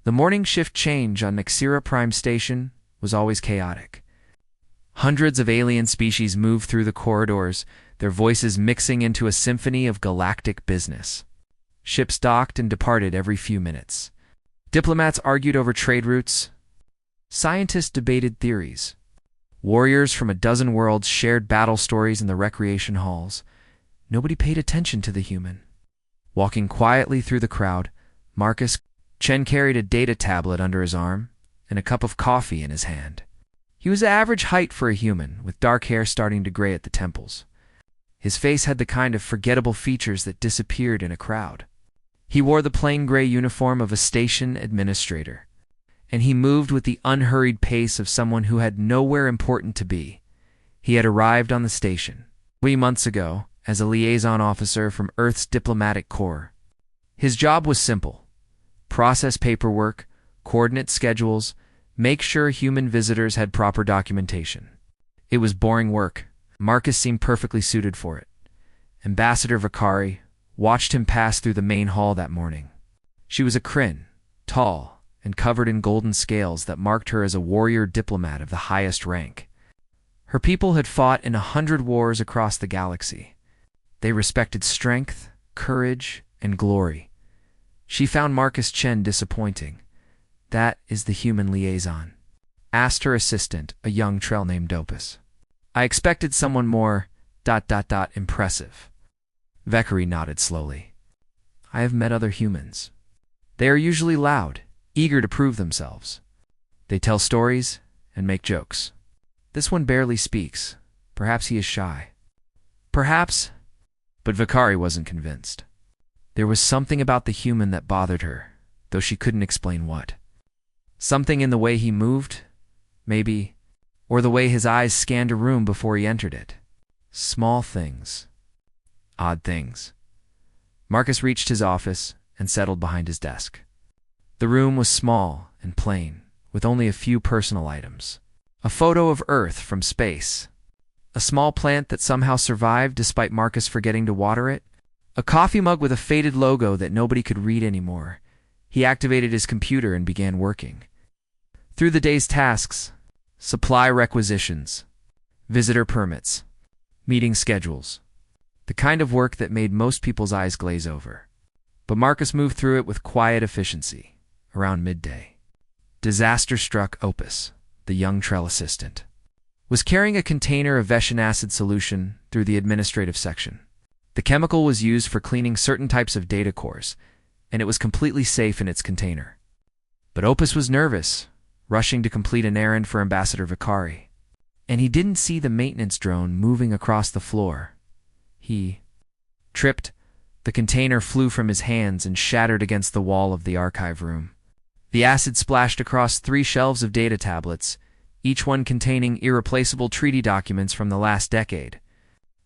The morning shift change on Nexira Prime Station was always chaotic. Hundreds of alien species moved through the corridors, their voices mixing into a symphony of galactic business. Ships docked and departed every few minutes. Diplomats argued over trade routes. Scientists debated theories. Warriors from a dozen worlds shared battle stories in the recreation halls. Nobody paid attention to the human. Walking quietly through the crowd, Marcus Chen carried a data tablet under his arm and a cup of coffee in his hand. He was average height for a human, with dark hair starting to gray at the temples. His face had the kind of forgettable features that disappeared in a crowd. He wore the plain gray uniform of a station administrator, and he moved with the unhurried pace of someone who had nowhere important to be. He had arrived on the station 3 months ago as a liaison officer from Earth's diplomatic corps. His job was simple: process paperwork, coordinate schedules, make sure human visitors had proper documentation. It was boring work. Marcus seemed perfectly suited for it. Ambassador Vakari watched him pass through the main hall that morning. She was a Kryn, tall, and covered in golden scales that marked her as a warrior diplomat of the highest rank. Her people had fought in 100 wars across the galaxy. They respected strength, courage, and glory. She found Marcus Chen disappointing. "That is the human liaison," asked her assistant, a young Trell named Opus. "I expected someone more ... impressive." Vakari nodded slowly. "I have met other humans. They are usually loud, eager to prove themselves. They tell stories and make jokes. This one barely speaks. Perhaps he is shy." Perhaps, but Vakari wasn't convinced. There was something about the human that bothered her, though she couldn't explain what. Something in the way he moved, maybe, or the way his eyes scanned a room before he entered it. Small things. Odd things. Marcus reached his office and settled behind his desk. The room was small and plain, with only a few personal items. A photo of Earth from space. A small plant that somehow survived despite Marcus forgetting to water it. A coffee mug with a faded logo that nobody could read anymore. He activated his computer and began working. Through the day's tasks: supply requisitions, visitor permits, meeting schedules. The kind of work that made most people's eyes glaze over. But Marcus moved through it with quiet efficiency. Around midday, disaster-struck Opus, the young Trell assistant, was carrying a container of Veshin acid solution through the administrative section. The chemical was used for cleaning certain types of data cores, and it was completely safe in its container. But Opus was nervous, rushing to complete an errand for Ambassador Vakari. And he didn't see the maintenance drone moving across the floor. He tripped. The container flew from his hands and shattered against the wall of the archive room. The acid splashed across 3 shelves of data tablets, each one containing irreplaceable treaty documents from the last decade.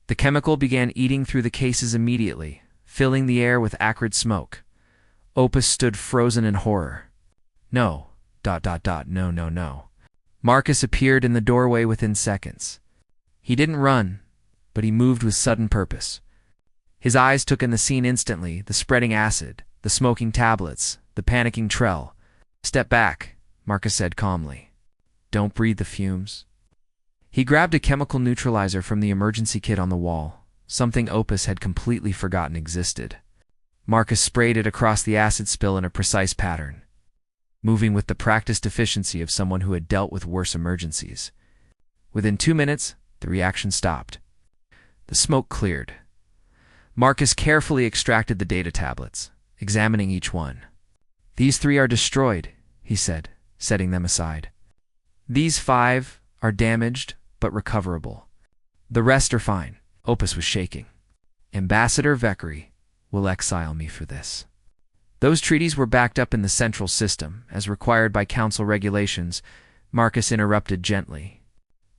The chemical began eating through the cases immediately, filling the air with acrid smoke. Opus stood frozen in horror. No. No. Marcus appeared in the doorway within seconds. He didn't run, but he moved with sudden purpose. His eyes took in the scene instantly: the spreading acid, the smoking tablets, the panicking Trell. "Step back," Marcus said calmly. "Don't breathe the fumes." He grabbed a chemical neutralizer from the emergency kit on the wall, something Opus had completely forgotten existed. Marcus sprayed it across the acid spill in a precise pattern, moving with the practiced efficiency of someone who had dealt with worse emergencies. Within 2 minutes, the reaction stopped. The smoke cleared. Marcus carefully extracted the data tablets, examining each one. "These 3 are destroyed," he said, setting them aside. "These 5 are damaged, but recoverable. The rest are fine." Opus was shaking. "Ambassador Vakari will exile me for this." Those treaties were backed up in the central system, as required by council regulations. Marcus interrupted gently.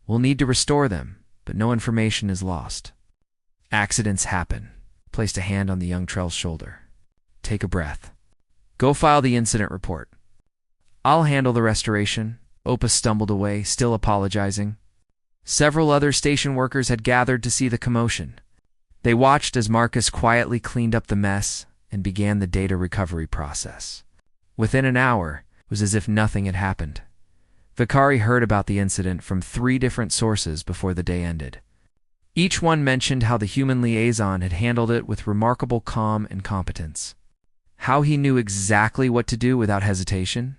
"We'll need to restore them, but no information is lost. Accidents happen." Placed a hand on the young Trell's shoulder. "Take a breath. Go file the incident report. I'll handle the restoration." Opus stumbled away, still apologizing. Several other station workers had gathered to see the commotion. They watched as Marcus quietly cleaned up the mess and began the data recovery process. Within an hour, was as if nothing had happened. Vicari heard about the incident from 3 different sources before the day ended. Each one mentioned how the human liaison had handled it with remarkable calm and competence. How he knew exactly what to do without hesitation.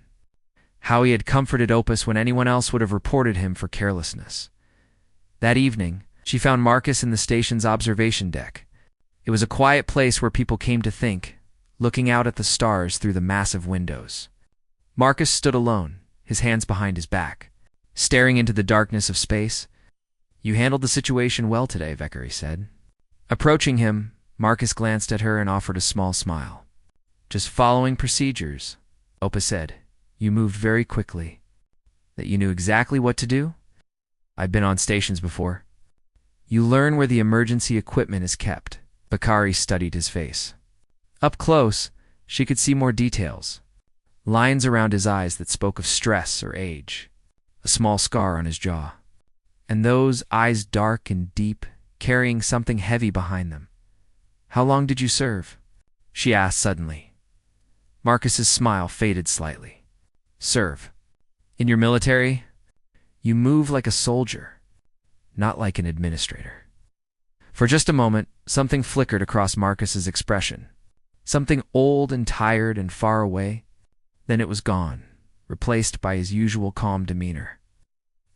How he had comforted Opus when anyone else would have reported him for carelessness. That evening, she found Marcus in the station's observation deck. It was a quiet place where people came to think, looking out at the stars through the massive windows. Marcus stood alone, his hands behind his back, staring into the darkness of space. "You handled the situation well today," Vicari said. Approaching him, Marcus glanced at her and offered a small smile. "Just following procedures," Opus said. "You moved very quickly." "That you knew exactly what to do?" "I've been on stations before." "You learn where the emergency equipment is kept." Vicari studied his face. Up close, she could see more details. Lines around his eyes that spoke of stress or age. A small scar on his jaw. And those eyes dark and deep, carrying something heavy behind them. "How long did you serve?" she asked suddenly. Marcus's smile faded slightly. "Serve? In your military? You move like a soldier, not like an administrator." For just a moment, something flickered across Marcus's expression. Something old and tired and far away. Then it was gone, replaced by his usual calm demeanor.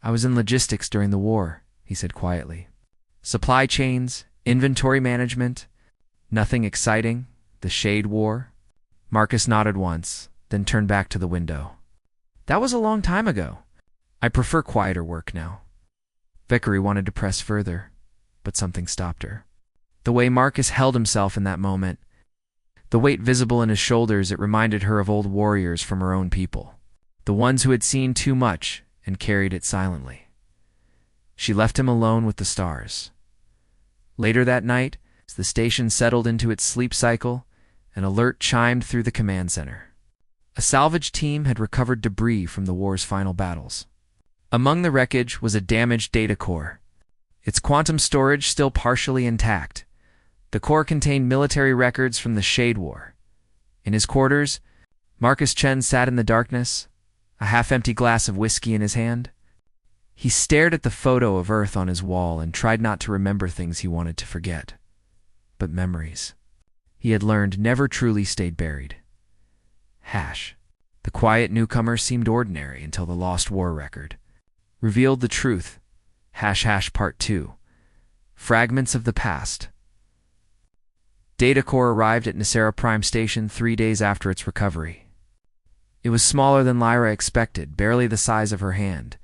"I was in logistics during the war," he said quietly. "Supply chains, inventory management. Nothing exciting. The Shade War." Marcus nodded once, then turned back to the window. "That was a long time ago. I prefer quieter work now." Vicari wanted to press further, but something stopped her. The way Marcus held himself in that moment, the weight visible in his shoulders, it reminded her of old warriors from her own people, the ones who had seen too much and carried it silently. She left him alone with the stars. Later that night, as the station settled into its sleep cycle, an alert chimed through the command center. A salvage team had recovered debris from the war's final battles. Among the wreckage was a damaged data core, its quantum storage still partially intact. The core contained military records from the Shade War. In his quarters, Marcus Chen sat in the darkness, a half-empty glass of whiskey in his hand. He stared at the photo of Earth on his wall and tried not to remember things he wanted to forget. But memories, he had learned, never truly stayed buried. Hash. The quiet newcomer seemed ordinary until the Lost War record revealed the truth. ## Part 2. Fragments of the Past. Data core arrived at Nicera Prime Station 3 days after its recovery. It was smaller than Lyra expected, barely the size of her hand.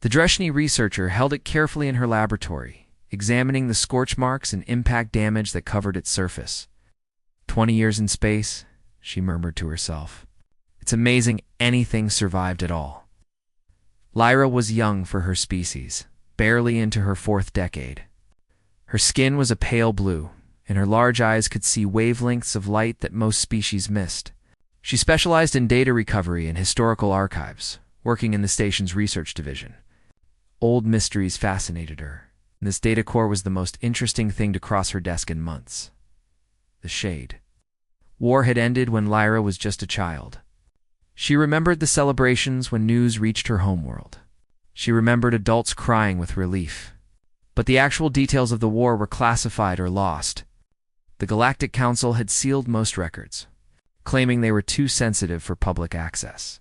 The Dreshni researcher held it carefully in her laboratory, examining the scorch marks and impact damage that covered its surface. 20 years in space, she murmured to herself. It's amazing anything survived at all. Lyra was young for her species, barely into her 4th decade. Her skin was a pale blue, and her large eyes could see wavelengths of light that most species missed. She specialized in data recovery and historical archives, working in the station's research division. Old mysteries fascinated her, and this data core was the most interesting thing to cross her desk in months. The Shade. War had ended when Lyra was just a child. She remembered the celebrations when news reached her homeworld. She remembered adults crying with relief. But the actual details of the war were classified or lost. The Galactic Council had sealed most records, claiming they were too sensitive for public access.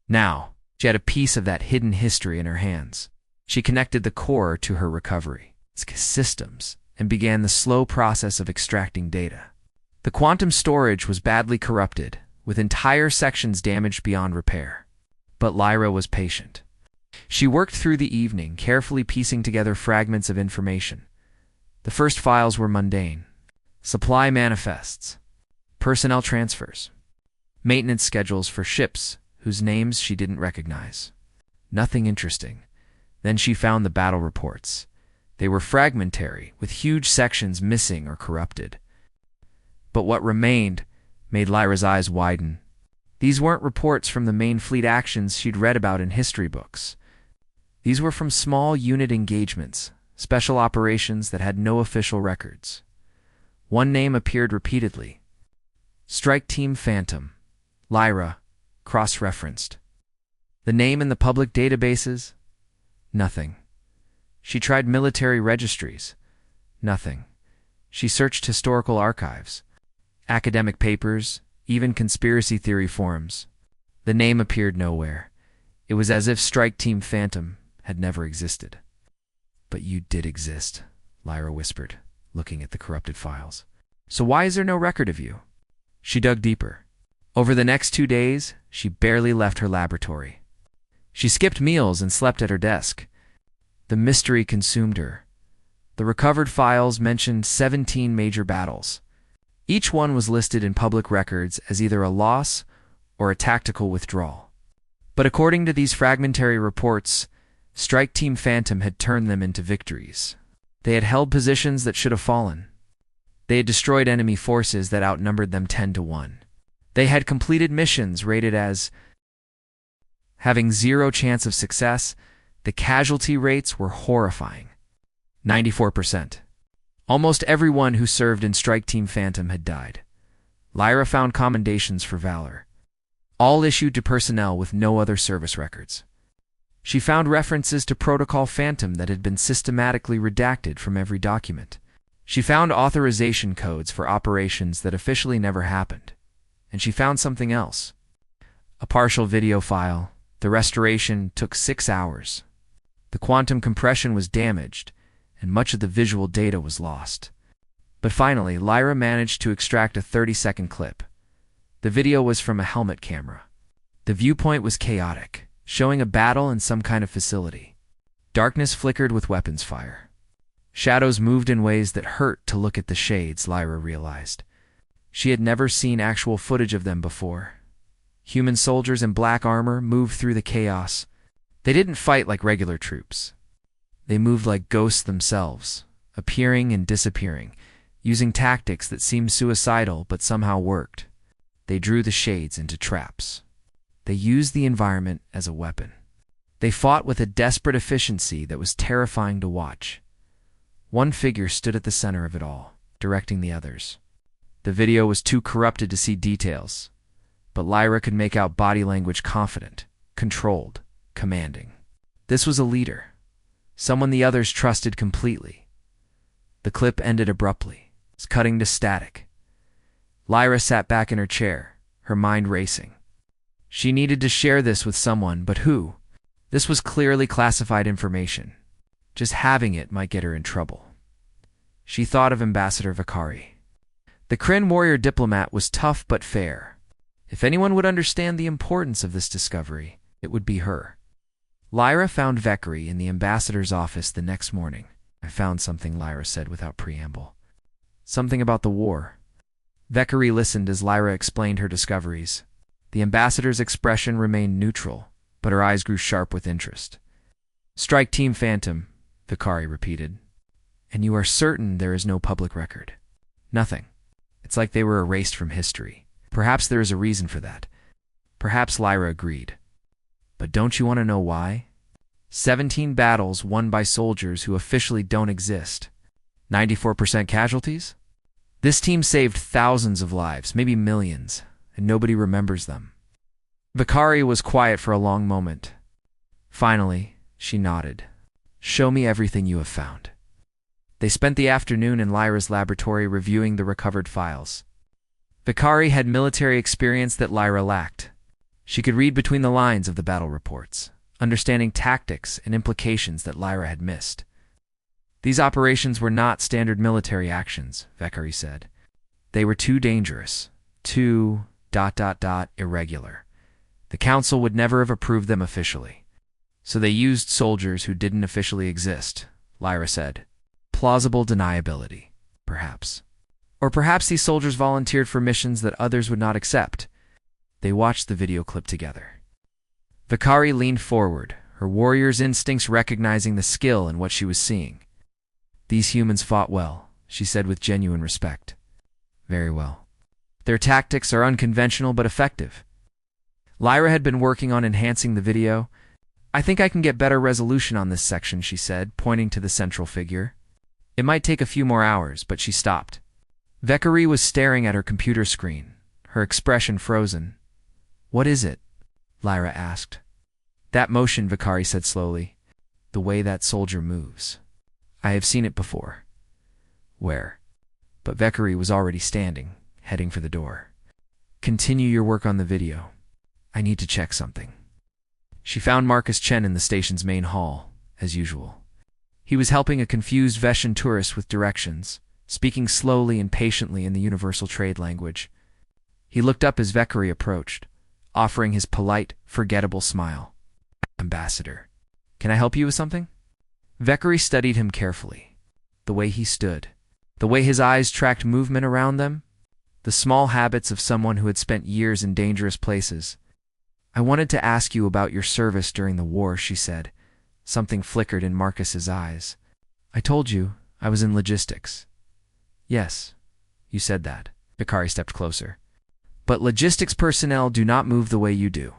Now, she had a piece of that hidden history in her hands. She connected the core to her recovery, its systems, and began the slow process of extracting data. The quantum storage was badly corrupted, with entire sections damaged beyond repair. But Lyra was patient. She worked through the evening, carefully piecing together fragments of information. The first files were mundane. Supply manifests, personnel transfers, maintenance schedules for ships whose names she didn't recognize. Nothing interesting. Then she found the battle reports. They were fragmentary, with huge sections missing or corrupted. But what remained made Lyra's eyes widen. These weren't reports from the main fleet actions she'd read about in history books. These were from small unit engagements, special operations that had no official records. One name appeared repeatedly. Strike Team Phantom, Lyra, cross-referenced. The name in the public databases? Nothing. She tried military registries. Nothing. She searched historical archives, academic papers, even conspiracy theory forums. The name appeared nowhere. It was as if Strike Team Phantom had never existed. But you did exist, Lyra whispered, looking at the corrupted files. So why is there no record of you? She dug deeper. Over the next 2 days, she barely left her laboratory. She skipped meals and slept at her desk. The mystery consumed her. The recovered files mentioned 17 major battles. Each one was listed in public records as either a loss or a tactical withdrawal. But according to these fragmentary reports, Strike Team Phantom had turned them into victories. They had held positions that should have fallen. They had destroyed enemy forces that outnumbered them 10-1. They had completed missions rated as having 0 chance of success. The casualty rates were horrifying. 94%. Almost everyone who served in Strike Team Phantom had died. Lyra found commendations for valor, all issued to personnel with no other service records. She found references to Protocol Phantom that had been systematically redacted from every document. She found authorization codes for operations that officially never happened. And she found something else. A partial video file. The restoration took 6 hours. The quantum compression was damaged, and much of the visual data was lost. But finally, Lyra managed to extract a 30-second clip. The video was from a helmet camera. The viewpoint was chaotic, showing a battle in some kind of facility. Darkness flickered with weapons fire. Shadows moved in ways that hurt to look at the shades, Lyra realized. She had never seen actual footage of them before. Human soldiers in black armor moved through the chaos. They didn't fight like regular troops. They moved like ghosts themselves, appearing and disappearing, using tactics that seemed suicidal but somehow worked. They drew the shades into traps. They used the environment as a weapon. They fought with a desperate efficiency that was terrifying to watch. One figure stood at the center of it all, directing the others. The video was too corrupted to see details, but Lyra could make out body language confident, controlled, commanding. This was a leader, someone the others trusted completely. The clip ended abruptly, cutting to static. Lyra sat back in her chair, her mind racing. She needed to share this with someone, but who? This was clearly classified information. Just having it might get her in trouble. She thought of Ambassador Vakari. The Kryn warrior diplomat was tough but fair. If anyone would understand the importance of this discovery, it would be her. Lyra found Vakari in the ambassador's office the next morning. I found something, Lyra said without preamble. Something about the war. Vakari listened as Lyra explained her discoveries. The ambassador's expression remained neutral, but her eyes grew sharp with interest. Strike Team Phantom, Vakari repeated. And you are certain there is no public record? Nothing. It's like they were erased from history. Perhaps there is a reason for that. Perhaps Lyra agreed. But don't you want to know why? 17 battles won by soldiers who officially don't exist. 94% casualties? This team saved thousands of lives, maybe millions, and nobody remembers them. Vakari was quiet for a long moment. Finally, she nodded. Show me everything you have found. They spent the afternoon in Lyra's laboratory reviewing the recovered files. Vakari had military experience that Lyra lacked. She could read between the lines of the battle reports, understanding tactics and implications that Lyra had missed. These operations were not standard military actions, Vakari said. They were too dangerous, too ... irregular. The Council would never have approved them officially. So they used soldiers who didn't officially exist, Lyra said. Plausible deniability, perhaps. Or perhaps these soldiers volunteered for missions that others would not accept. They watched the video clip together. Vakari leaned forward, her warrior's instincts recognizing the skill in what she was seeing. These humans fought well, she said with genuine respect. Very well. Their tactics are unconventional but effective. Lyra had been working on enhancing the video. I think I can get better resolution on this section, she said, pointing to the central figure. It might take a few more hours, but she stopped. Vakari was staring at her computer screen, her expression frozen. What is it? Lyra asked. That motion, Vakari said slowly. The way that soldier moves. I have seen it before. Where? But Vakari was already standing, heading for the door. Continue your work on the video. I need to check something. She found Marcus Chen in the station's main hall, as usual. He was helping a confused Veshan tourist with directions, speaking slowly and patiently in the universal trade language. He looked up as Vakari approached, offering his polite, forgettable smile. Ambassador, can I help you with something? Vakari studied him carefully. The way he stood, the way his eyes tracked movement around them, the small habits of someone who had spent years in dangerous places. I wanted to ask you about your service during the war, she said. Something flickered in Marcus's eyes. I told you I was in logistics. Yes, you said that. Vakari stepped closer. But logistics personnel do not move the way you do.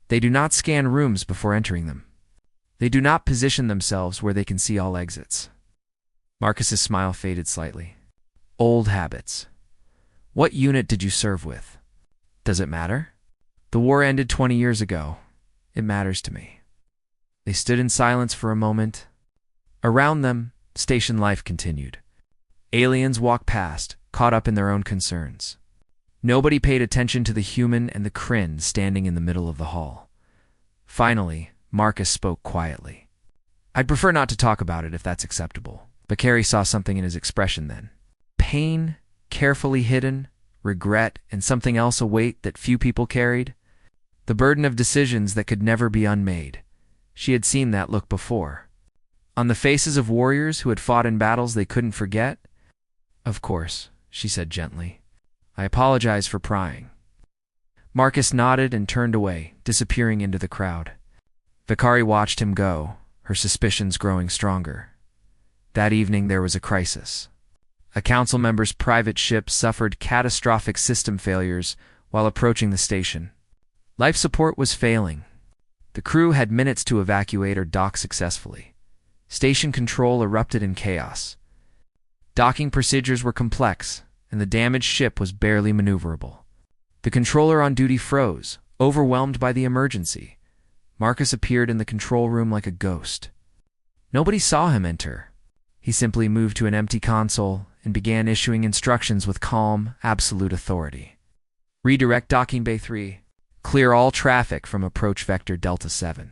They do not scan rooms before entering them. They do not position themselves where they can see all exits. Marcus's smile faded slightly. Old habits. What unit did you serve with? Does it matter? The war ended 20 years ago. It matters to me. They stood in silence for a moment. Around them, station life continued. Aliens walked past, caught up in their own concerns. Nobody paid attention to the human and the Kryn standing in the middle of the hall. Finally, Marcus spoke quietly. I'd prefer not to talk about it if that's acceptable. Vakari saw something in his expression then. Pain, carefully hidden, regret, and something else a weight that few people carried. The burden of decisions that could never be unmade. She had seen that look before. On the faces of warriors who had fought in battles they couldn't forget. Of course, she said gently. I apologize for prying. Marcus nodded and turned away, disappearing into the crowd. Vakari watched him go, her suspicions growing stronger. That evening there was a crisis. A council member's private ship suffered catastrophic system failures while approaching the station. Life support was failing. The crew had minutes to evacuate or dock successfully. Station control erupted in chaos. Docking procedures were complex, and the damaged ship was barely maneuverable. The controller on duty froze, overwhelmed by the emergency. Marcus appeared in the control room like a ghost. Nobody saw him enter. He simply moved to an empty console and began issuing instructions with calm, absolute authority. Redirect Docking Bay 3. Clear all traffic from approach vector Delta 7.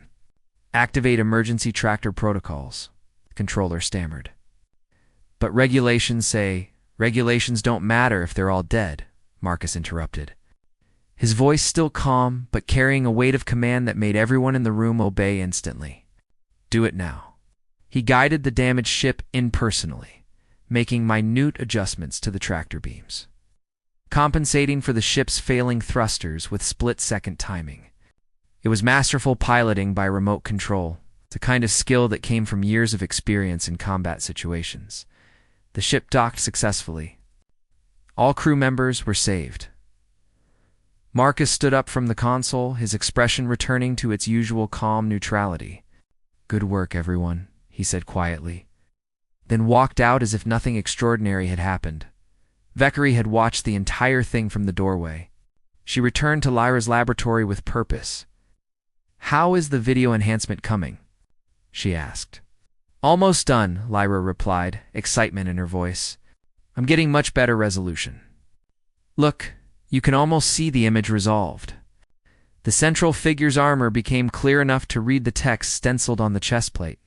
Activate emergency tractor protocols, the controller stammered. But regulations don't matter if they're all dead, Marcus interrupted. His voice still calm, but carrying a weight of command that made everyone in the room obey instantly. Do it now. He guided the damaged ship impersonally, making minute adjustments to the tractor beams, compensating for the ship's failing thrusters with split-second timing. It was masterful piloting by remote control, the kind of skill that came from years of experience in combat situations. The ship docked successfully. All crew members were saved. Marcus stood up from the console, his expression returning to its usual calm neutrality. Good work, everyone, he said quietly, then walked out as if nothing extraordinary had happened. Vakari had watched the entire thing from the doorway. She returned to Lyra's laboratory with purpose. How is the video enhancement coming? She asked. Almost done, Lyra replied, excitement in her voice. I'm getting much better resolution. Look, you can almost see the image resolved. The central figure's armor became clear enough to read the text stenciled on the chest plate.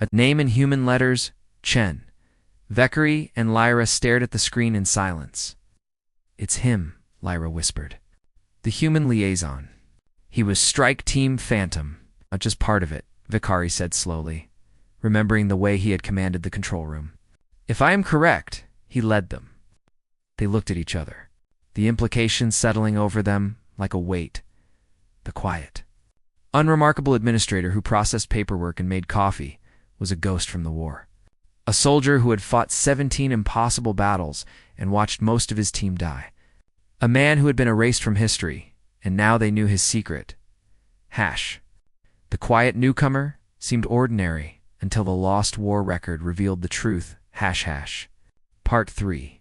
A name in human letters, Chen. Vakari and Lyra stared at the screen in silence. It's him, Lyra whispered. The human liaison. He was Strike Team Phantom, not just part of it, Vakari said slowly, remembering the way he had commanded the control room. If I am correct, he led them. They looked at each other, the implications settling over them like a weight. The quiet, unremarkable administrator who processed paperwork and made coffee was a ghost from the war. A soldier who had fought 17 impossible battles and watched most of his team die. A man who had been erased from history, and now they knew his secret. Hash. The quiet newcomer seemed ordinary until the lost war record revealed the truth. Hash hash. Part 3.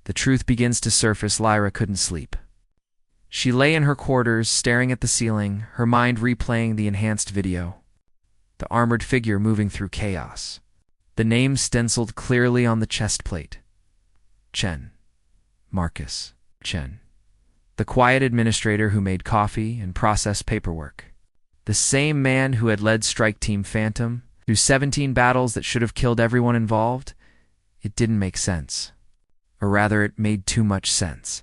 The truth begins to surface. Lyra couldn't sleep. She lay in her quarters, staring at the ceiling, her mind replaying the enhanced video. The armored figure moving through chaos. The name stenciled clearly on the chest plate. Chen. Marcus. Chen. The quiet administrator who made coffee and processed paperwork. The same man who had led Strike Team Phantom through 17 battles that should have killed everyone involved. It didn't make sense. Or rather, it made too much sense.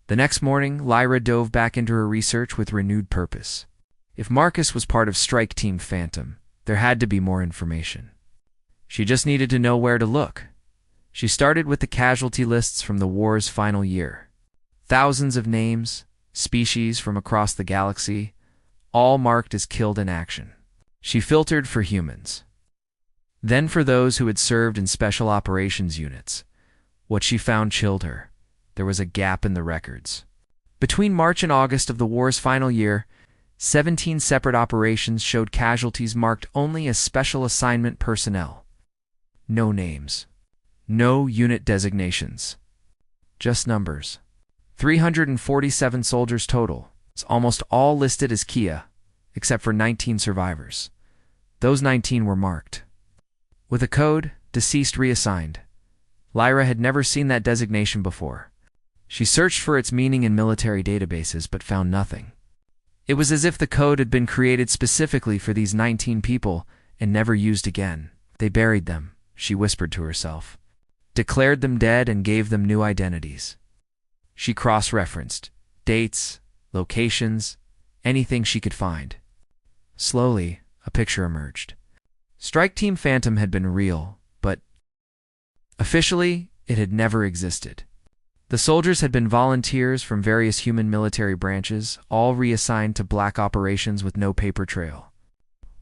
The next morning, Lyra dove back into her research with renewed purpose. If Marcus was part of Strike Team Phantom, there had to be more information. She just needed to know where to look. She started with the casualty lists from the war's final year. Thousands of names, species from across the galaxy, all marked as killed in action. She filtered for humans. Then for those who had served in special operations units. What she found chilled her. There was a gap in the records. Between March and August of the war's final year, 17 separate operations showed casualties marked only as special assignment personnel. No names. No unit designations. Just numbers. 347 soldiers total. It's almost all listed as Kia, except for 19 survivors. Those 19 were marked. With a code, deceased reassigned. Lyra had never seen that designation before. She searched for its meaning in military databases but found nothing. It was as if the code had been created specifically for these 19 people and never used again. They buried them, she whispered to herself. Declared them dead and gave them new identities. She cross-referenced dates, locations, anything she could find. Slowly, a picture emerged. Strike Team Phantom had been real, but officially, it had never existed. The soldiers had been volunteers from various human military branches, all reassigned to black operations with no paper trail.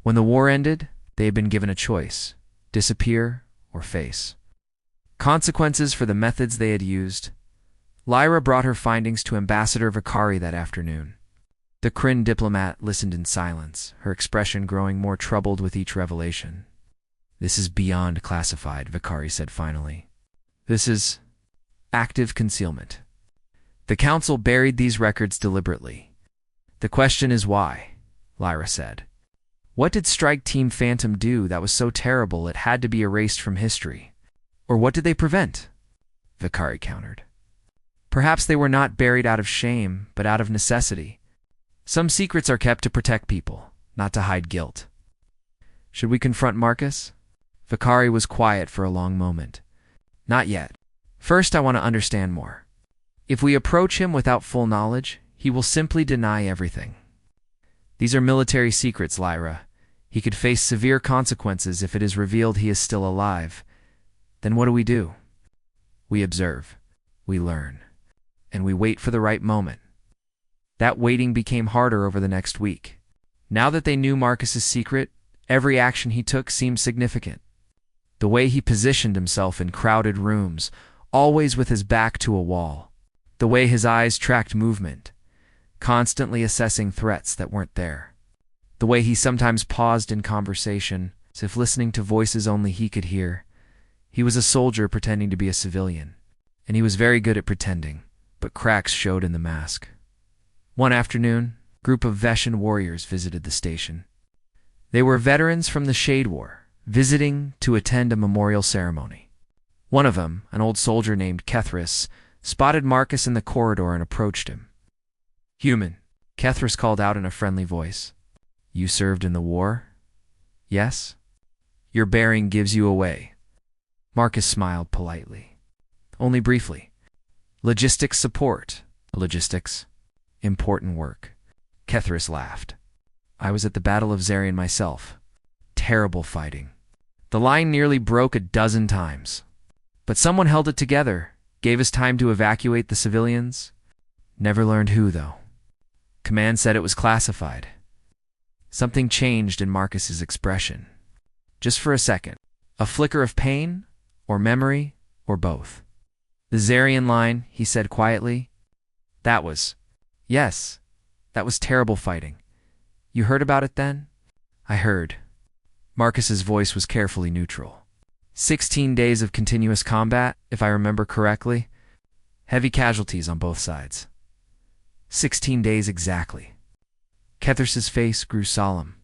When the war ended, they had been given a choice: disappear or face. Consequences for the methods they had used. Lyra brought her findings to Ambassador Vicari that afternoon. The Kryn diplomat listened in silence, her expression growing more troubled with each revelation. "This is beyond classified," Vicari said finally. "This is active concealment. The Council buried these records deliberately. The question is why," Lyra said. "What did Strike Team Phantom do that was so terrible it had to be erased from history? Or what did they prevent?" Vicari countered. "Perhaps they were not buried out of shame, but out of necessity. Some secrets are kept to protect people, not to hide guilt." "Should we confront Marcus?" Vicari was quiet for a long moment. "Not yet. First, I want to understand more. If we approach him without full knowledge, he will simply deny everything. These are military secrets, Lyra. He could face severe consequences if it is revealed he is still alive. Then what do? We observe. We learn. And we wait for the right moment." That waiting became harder over the next week. Now that they knew Marcus's secret, every action he took seemed significant. The way he positioned himself in crowded rooms, always with his back to a wall. The way his eyes tracked movement, constantly assessing threats that weren't there. The way he sometimes paused in conversation, as if listening to voices only he could hear. He was a soldier pretending to be a civilian, and he was very good at pretending, but cracks showed in the mask. One afternoon, a group of Veshan warriors visited the station. They were veterans from the Shade War, visiting to attend a memorial ceremony. One of them, an old soldier named Kethris, spotted Marcus in the corridor and approached him. "Human," Kethris called out in a friendly voice. "You served in the war?" "Yes." "Your bearing gives you away." Marcus smiled politely. "Only briefly." "Logistics support." "Logistics? Important work." Kethris laughed. "I was at the Battle of Zarian myself. Terrible fighting. The line nearly broke a dozen times. But someone held it together, gave us time to evacuate the civilians. Never learned who, though. Command said it was classified." Something changed in Marcus's expression. Just for a second. A flicker of pain, or memory, or both. "The Zarian line," he said quietly. Yes, that was terrible fighting. You heard about it then?" "I heard." Marcus's voice was carefully neutral. 16 days of continuous combat, if I remember correctly. Heavy casualties on both sides. 16 days exactly. Kethers's face grew solemn.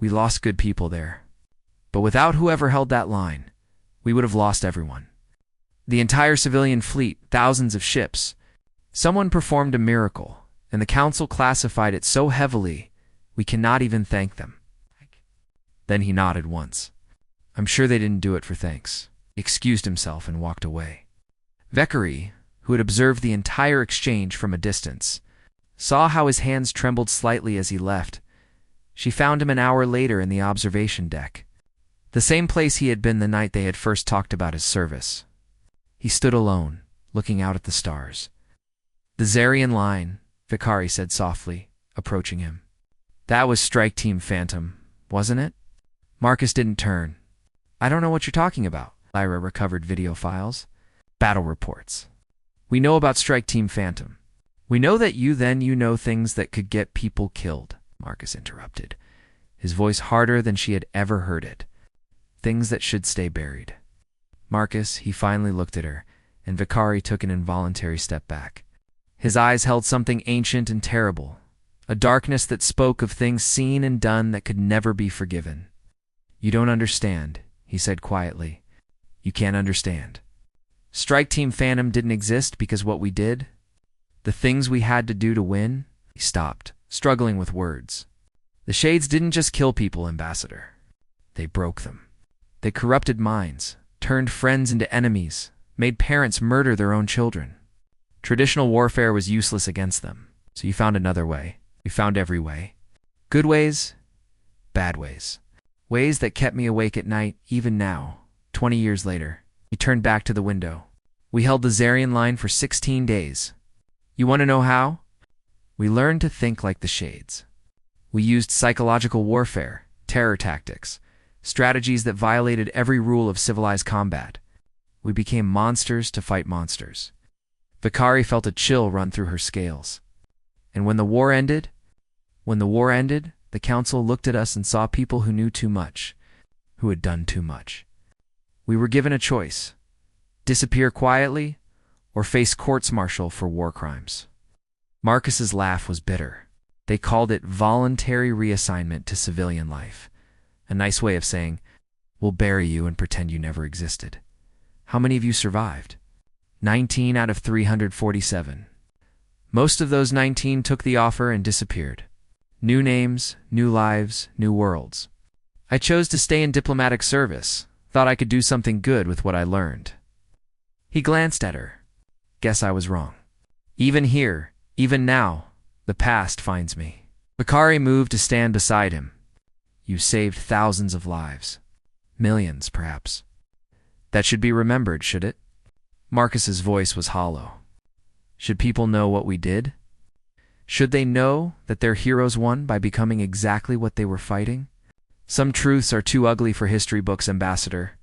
We lost good people there. But without whoever held that line, we would have lost everyone. The entire civilian fleet, thousands of ships. Someone performed a miracle, and the council classified it so heavily, we cannot even thank them. Then he nodded once. I'm sure they didn't do it for thanks. He excused himself and walked away. Vekari, who had observed the entire exchange from a distance, saw how his hands trembled slightly as he left. She found him an hour later in the observation deck, the same place he had been the night they had first talked about his service. He stood alone, looking out at the stars. The Zarian line, Vekari said softly, approaching him. That was Strike Team Phantom, wasn't it? Marcus didn't turn. I don't know what you're talking about. Lyra recovered video files. Battle reports. We know about Strike Team Phantom. We know that you know things that could get people killed, Marcus interrupted, his voice harder than she had ever heard it. Things that should stay buried. Marcus, he finally looked at her, and Vekari took an involuntary step back. His eyes held something ancient and terrible, a darkness that spoke of things seen and done that could never be forgiven. You don't understand, he said quietly. You can't understand. Strike Team Phantom didn't exist because what we did, the things we had to do to win. He stopped, struggling with words. The Shades didn't just kill people, Ambassador. They broke them. They corrupted minds, turned friends into enemies, made parents murder their own children. Traditional warfare was useless against them, so you found another way. You found every way. Good ways, bad ways. Ways that kept me awake at night, even now, 20 years later. He turned back to the window. We held the Zarian line for 16 days. You want to know how? We learned to think like the Shades. We used psychological warfare, terror tactics, strategies that violated every rule of civilized combat. We became monsters to fight monsters. Vekari felt a chill run through her scales. And when the war ended, the council looked at us and saw people who knew too much, who had done too much. We were given a choice: disappear quietly or face courts-martial for war crimes. Marcus's laugh was bitter. They called it voluntary reassignment to civilian life. A nice way of saying, we'll bury you and pretend you never existed. How many of you survived? 19 out of 347. Most of those 19 took the offer and disappeared. New names, new lives, new worlds. I chose to stay in diplomatic service, thought I could do something good with what I learned. He glanced at her. Guess I was wrong. Even here, even now, the past finds me. Vekari moved to stand beside him. You saved thousands of lives. Millions, perhaps. That should be remembered, should it? Marcus's voice was hollow. Should people know what we did? Should they know that their heroes won by becoming exactly what they were fighting? Some truths are too ugly for history books, Ambassador.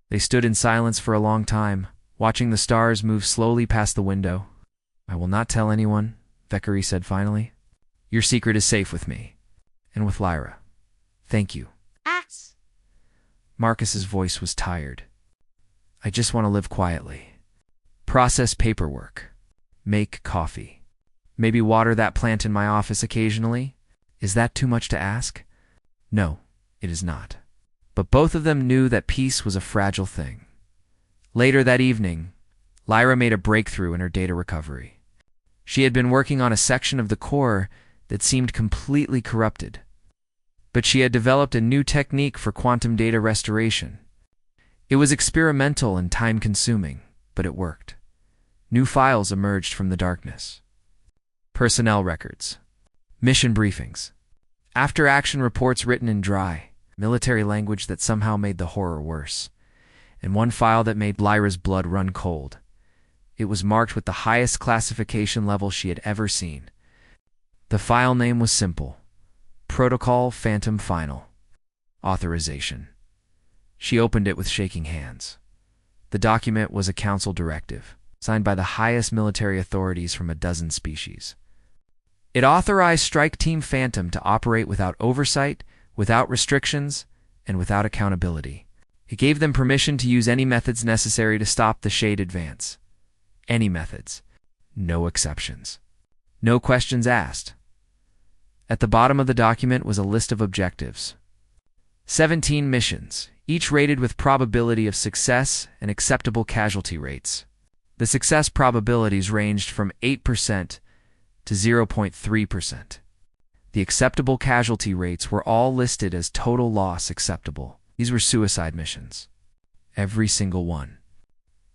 They stood in silence for a long time, watching the stars move slowly past the window. I will not tell anyone, Vekari said finally. Your secret is safe with me, and with Lyra. Thank you. Axe. Marcus's voice was tired. I just want to live quietly. Process paperwork. Make coffee. Maybe water that plant in my office occasionally? Is that too much to ask? No, it is not. But both of them knew that peace was a fragile thing. Later that evening, Lyra made a breakthrough in her data recovery. She had been working on a section of the core that seemed completely corrupted. But she had developed a new technique for quantum data restoration. It was experimental and time-consuming, but it worked. New files emerged from the darkness. Personnel records. Mission briefings. After-action reports written in dry, military language that somehow made the horror worse. And one file that made Lyra's blood run cold. It was marked with the highest classification level she had ever seen. The file name was simple. Protocol Phantom Final. Authorization. She opened it with shaking hands. The document was a council directive, signed by the highest military authorities from a dozen species. It authorized Strike Team Phantom to operate without oversight, without restrictions, and without accountability. It gave them permission to use any methods necessary to stop the Shade advance. Any methods. No exceptions. No questions asked. At the bottom of the document was a list of objectives. 17 missions, each rated with probability of success and acceptable casualty rates. The success probabilities ranged from 8% to 0.3%. The acceptable casualty rates were all listed as total loss acceptable. These were suicide missions. Every single one.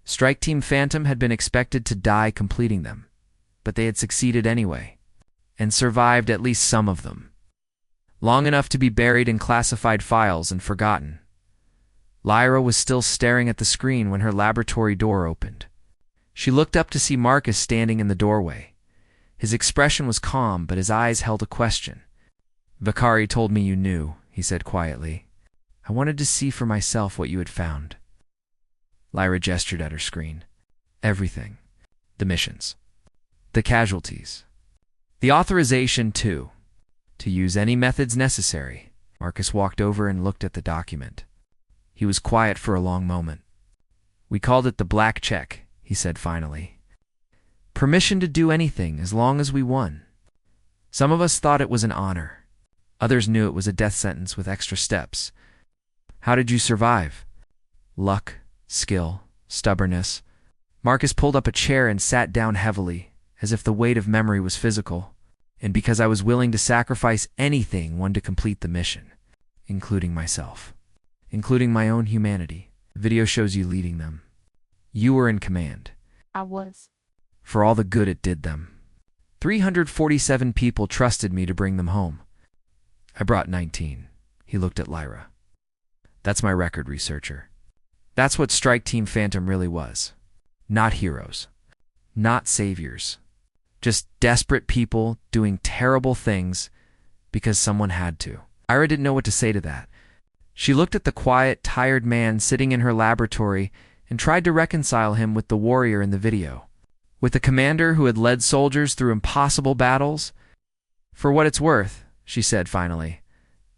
Strike Team Phantom had been expected to die completing them, but they had succeeded anyway, and survived at least some of them. Long enough to be buried in classified files and forgotten. Lyra was still staring at the screen when her laboratory door opened. She looked up to see Marcus standing in the doorway. His expression was calm, but his eyes held a question. "Vakari told me you knew," he said quietly. "I wanted to see for myself what you had found." Lyra gestured at her screen. Everything. The missions. The casualties. The authorization, too. To use any methods necessary. Marcus walked over and looked at the document. He was quiet for a long moment. "We called it the black check," he said finally. "Permission to do anything as long as we won. Some of us thought it was an honor. Others knew it was a death sentence with extra steps. How did you survive?" "Luck, skill, stubbornness." Marcus pulled up a chair and sat down heavily, as if the weight of memory was physical. "And because I was willing to sacrifice anything one to complete the mission, including myself, including my own humanity." The video shows you leading them. You were in command. I was. For all the good it did them. 347 people trusted me to bring them home. I brought 19. He looked at Lyra. "That's my record, researcher." That's what Strike Team Phantom really was. Not heroes. Not saviors. Just desperate people doing terrible things because someone had to. Lyra didn't know what to say to that. She looked at the quiet, tired man sitting in her laboratory and tried to reconcile him with the warrior in the video. With the commander who had led soldiers through impossible battles. "For what it's worth," she said finally,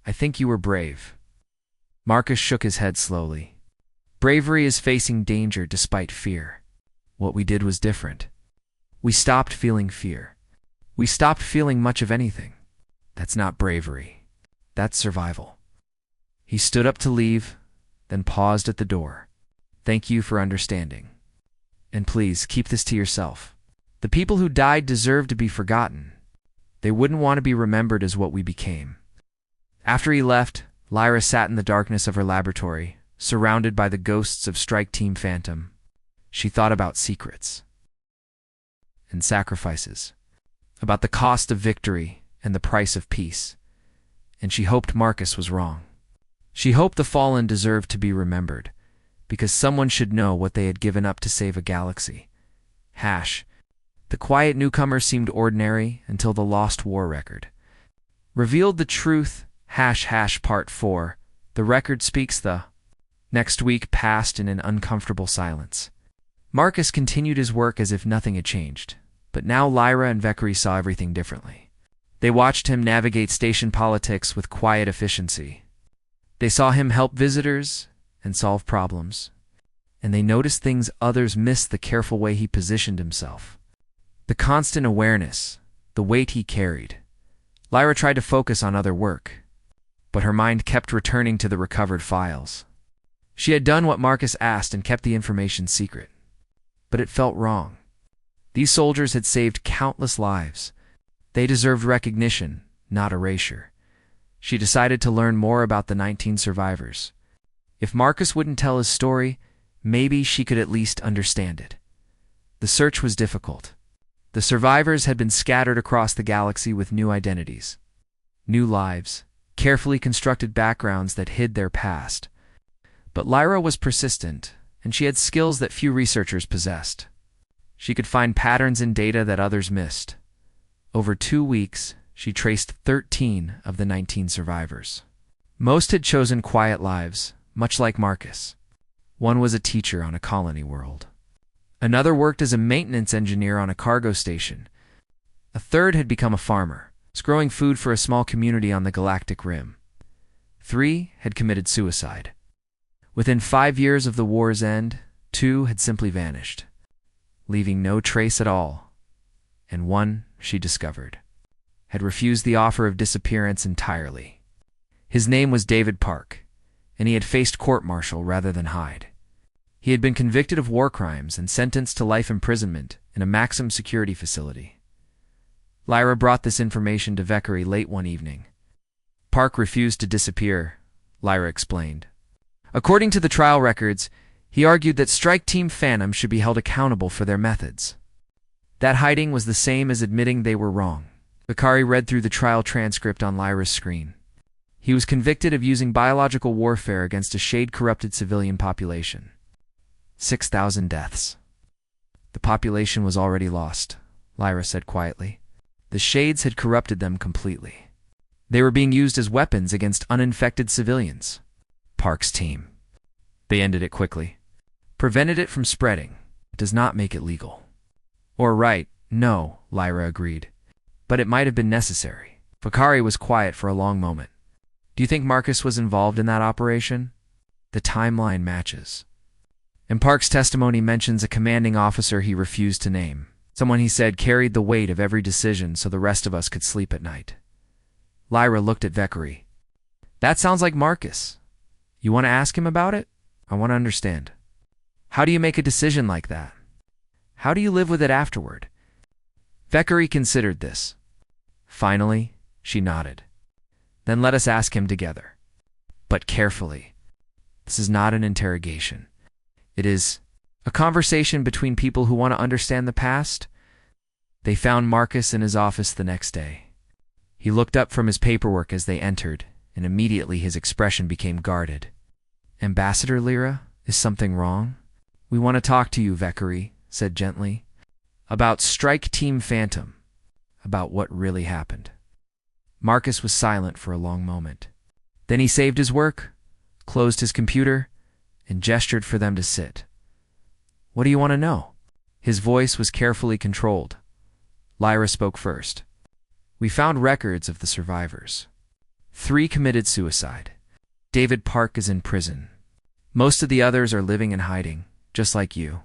"I think you were brave." Marcus shook his head slowly. Bravery is facing danger despite fear. What we did was different. We stopped feeling fear. We stopped feeling much of anything. That's not bravery. That's survival. He stood up to leave, then paused at the door. "Thank you for understanding. And please, keep this to yourself. The people who died deserve to be forgotten. They wouldn't want to be remembered as what we became." After he left, Lyra sat in the darkness of her laboratory, surrounded by the ghosts of Strike Team Phantom. She thought about secrets and sacrifices, about the cost of victory and the price of peace. And she hoped Marcus was wrong. She hoped the fallen deserved to be remembered, because someone should know what they had given up to save a galaxy. The quiet newcomer seemed ordinary until the lost war record revealed the truth. Part 4. The record speaks. The next week passed in an uncomfortable silence. Marcus continued his work as if nothing had changed, but now Lyra and Vakari saw everything differently. They watched him navigate station politics with quiet efficiency. They saw him help visitors and solve problems, and they noticed things others missed: the careful way he positioned himself, the constant awareness, the weight he carried. Lyra tried to focus on other work, but her mind kept returning to the recovered files. She had done what Marcus asked and kept the information secret, but it felt wrong. These soldiers had saved countless lives. They deserved recognition, not erasure. She decided to learn more about the 19 survivors. If Marcus wouldn't tell his story, maybe she could at least understand it. The search was difficult. The survivors had been scattered across the galaxy with new identities, new lives, carefully constructed backgrounds that hid their past. But Lyra was persistent, and she had skills that few researchers possessed. She could find patterns in data that others missed. Over 2 weeks, she traced 13 of the 19 survivors. Most had chosen quiet lives, much like Marcus. One was a teacher on a colony world. Another worked as a maintenance engineer on a cargo station. A third had become a farmer, growing food for a small community on the Galactic Rim. 3 had committed suicide. Within 5 years of the war's end, 2 had simply vanished, leaving no trace at all. and one, she discovered, had refused the offer of disappearance entirely. His name was David Park, and he had faced court-martial rather than hide. He had been convicted of war crimes and sentenced to life imprisonment in a maximum security facility. Lyra brought this information to Vekari late one evening. Park refused to disappear, Lyra explained. According to the trial records, he argued that Strike Team Phantom should be held accountable for their methods. That hiding was the same as admitting they were wrong. Vekari read through the trial transcript on Lyra's screen. He was convicted of using biological warfare against a shade-corrupted civilian population. 6,000 deaths. The population was already lost, Lyra said quietly. The shades had corrupted them completely. They were being used as weapons against uninfected civilians. Park's team. They ended it quickly. Prevented it from spreading. It does not make it legal. Or right, no, Lyra agreed. But it might have been necessary. Vekari was quiet for a long moment. Do you think Marcus was involved in that operation? The timeline matches. And Park's testimony mentions a commanding officer he refused to name. Someone he said carried the weight of every decision so the rest of us could sleep at night. Lyra looked at Vekari. That sounds like Marcus. You want to ask him about it? I want to understand. How do you make a decision like that? How do you live with it afterward? Vekari considered this. Finally, she nodded. Then let us ask him together. But carefully. This is not an interrogation. It is a conversation between people who want to understand the past. They found Marcus in his office the next day. He looked up from his paperwork as they entered, and immediately his expression became guarded. Ambassador Lyra, is something wrong? We want to talk to you, Vekari said gently. About Strike Team Phantom. About what really happened. Marcus was silent for a long moment. Then he saved his work, closed his computer, and gestured for them to sit. What do you want to know? His voice was carefully controlled. Lyra spoke first. We found records of the survivors. 3 committed suicide. David Park is in prison. Most of the others are living in hiding, just like you.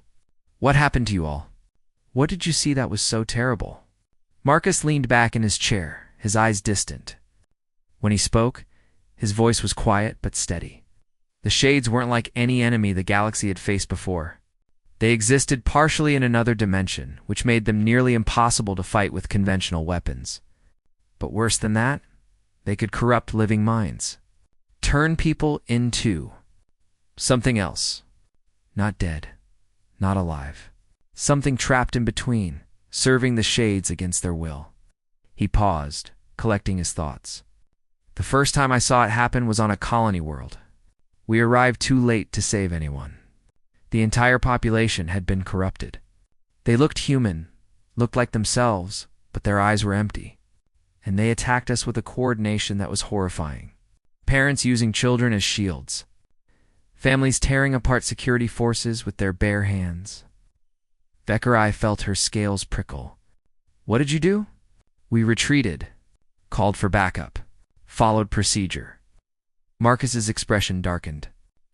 What happened to you all? What did you see that was so terrible? Marcus leaned back in his chair, his eyes distant. When he spoke, his voice was quiet but steady. The Shades weren't like any enemy the galaxy had faced before. They existed partially in another dimension, which made them nearly impossible to fight with conventional weapons. But worse than that, they could corrupt living minds. Turn people into something else. Not dead. Not alive. Something trapped in between, serving the Shades against their will. He paused, collecting his thoughts. The first time I saw it happen was on a colony world. We arrived too late to save anyone. The entire population had been corrupted. They looked human, looked like themselves, but their eyes were empty. And they attacked us with a coordination that was horrifying. Parents using children as shields. Families tearing apart security forces with their bare hands. Vekari felt her scales prickle. What did you do? We retreated, called for backup, followed procedure. Marcus's expression darkened.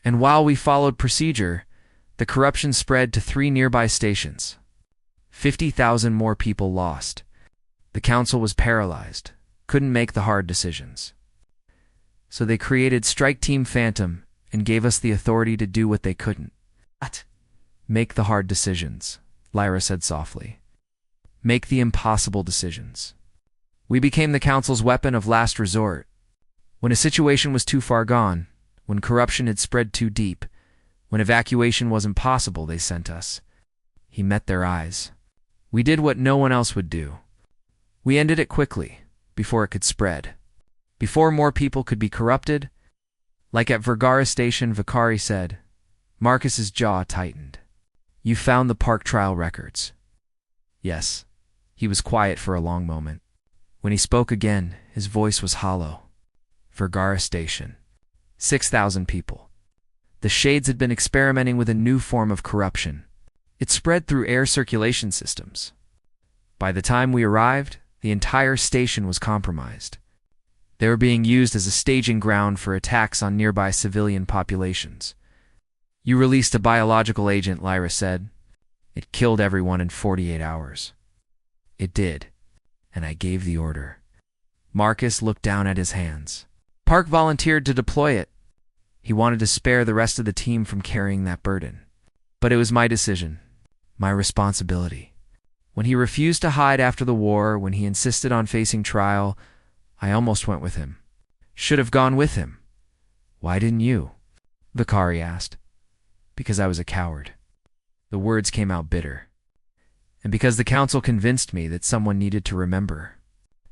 And while we followed procedure, the corruption spread to 3 nearby stations. 50,000 more people lost. The council was paralyzed, couldn't make the hard decisions. So they created Strike Team Phantom and gave us the authority to do what they couldn't. What? Make the hard decisions, Lyra said softly. Make the impossible decisions. We became the council's weapon of last resort. When a situation was too far gone, when corruption had spread too deep, when evacuation was impossible, they sent us. He met their eyes. We did what no one else would do. We ended it quickly, before it could spread. Before more people could be corrupted. Like at Vergara Station, Vekari said. Marcus's jaw tightened. You found the Park trial records. Yes. He was quiet for a long moment. When he spoke again, his voice was hollow. Vergara Station. 6,000 people. The Shades had been experimenting with a new form of corruption. It spread through air circulation systems. By the time we arrived, the entire station was compromised. They were being used as a staging ground for attacks on nearby civilian populations. You released a biological agent, Lyra said. It killed everyone in 48 hours. It did, and I gave the order. Marcus looked down at his hands. Park volunteered to deploy it. He wanted to spare the rest of the team from carrying that burden. But it was my decision, my responsibility. When he refused to hide after the war, when he insisted on facing trial, I almost went with him. Should have gone with him. Why didn't you? Vakari asked. Because I was a coward. The words came out bitter. And because the council convinced me that someone needed to remember.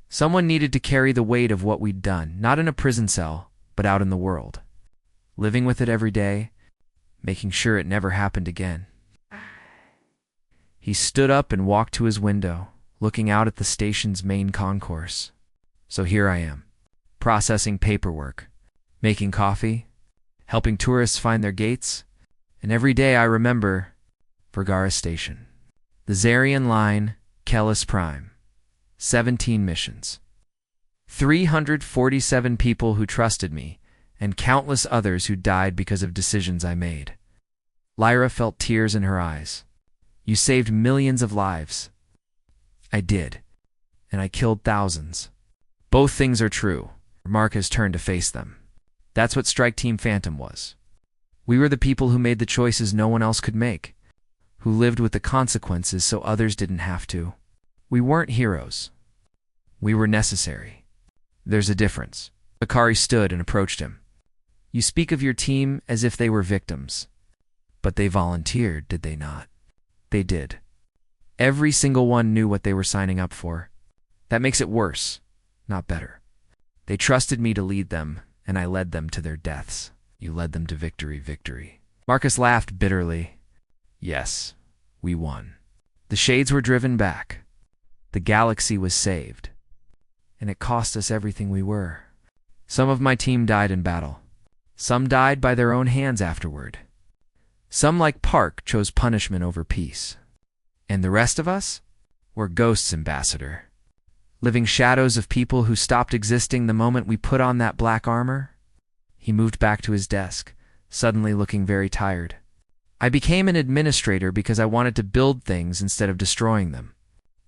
Someone needed to carry the weight of what we'd done, not in a prison cell, but out in the world. Living with it every day, making sure it never happened again. He stood up and walked to his window, looking out at the station's main concourse. So here I am, processing paperwork, making coffee, helping tourists find their gates, and every day I remember Vergara Station. The Zarian Line, Kellis Prime. 17 missions. 347 people who trusted me, and countless others who died because of decisions I made. Lyra felt tears in her eyes. You saved millions of lives. I did, and I killed thousands. Both things are true. Marcus turned to face them. That's what Strike Team Phantom was. We were the people who made the choices no one else could make, who lived with the consequences so others didn't have to. We weren't heroes. We were necessary. There's a difference. Vakari stood and approached him. You speak of your team as if they were victims. But they volunteered, did they not? They did. Every single one knew what they were signing up for. That makes it worse, not better. They trusted me to lead them, and I led them to their deaths. You led them to victory, victory. Marcus laughed bitterly. Yes, we won. The shades were driven back. The galaxy was saved. And it cost us everything we were. Some of my team died in battle. Some died by their own hands afterward. Some, like Park, chose punishment over peace. And the rest of us were ghosts, Ambassador. Living shadows of people who stopped existing the moment we put on that black armor. He moved back to his desk, suddenly looking very tired. I became an administrator because I wanted to build things instead of destroying them.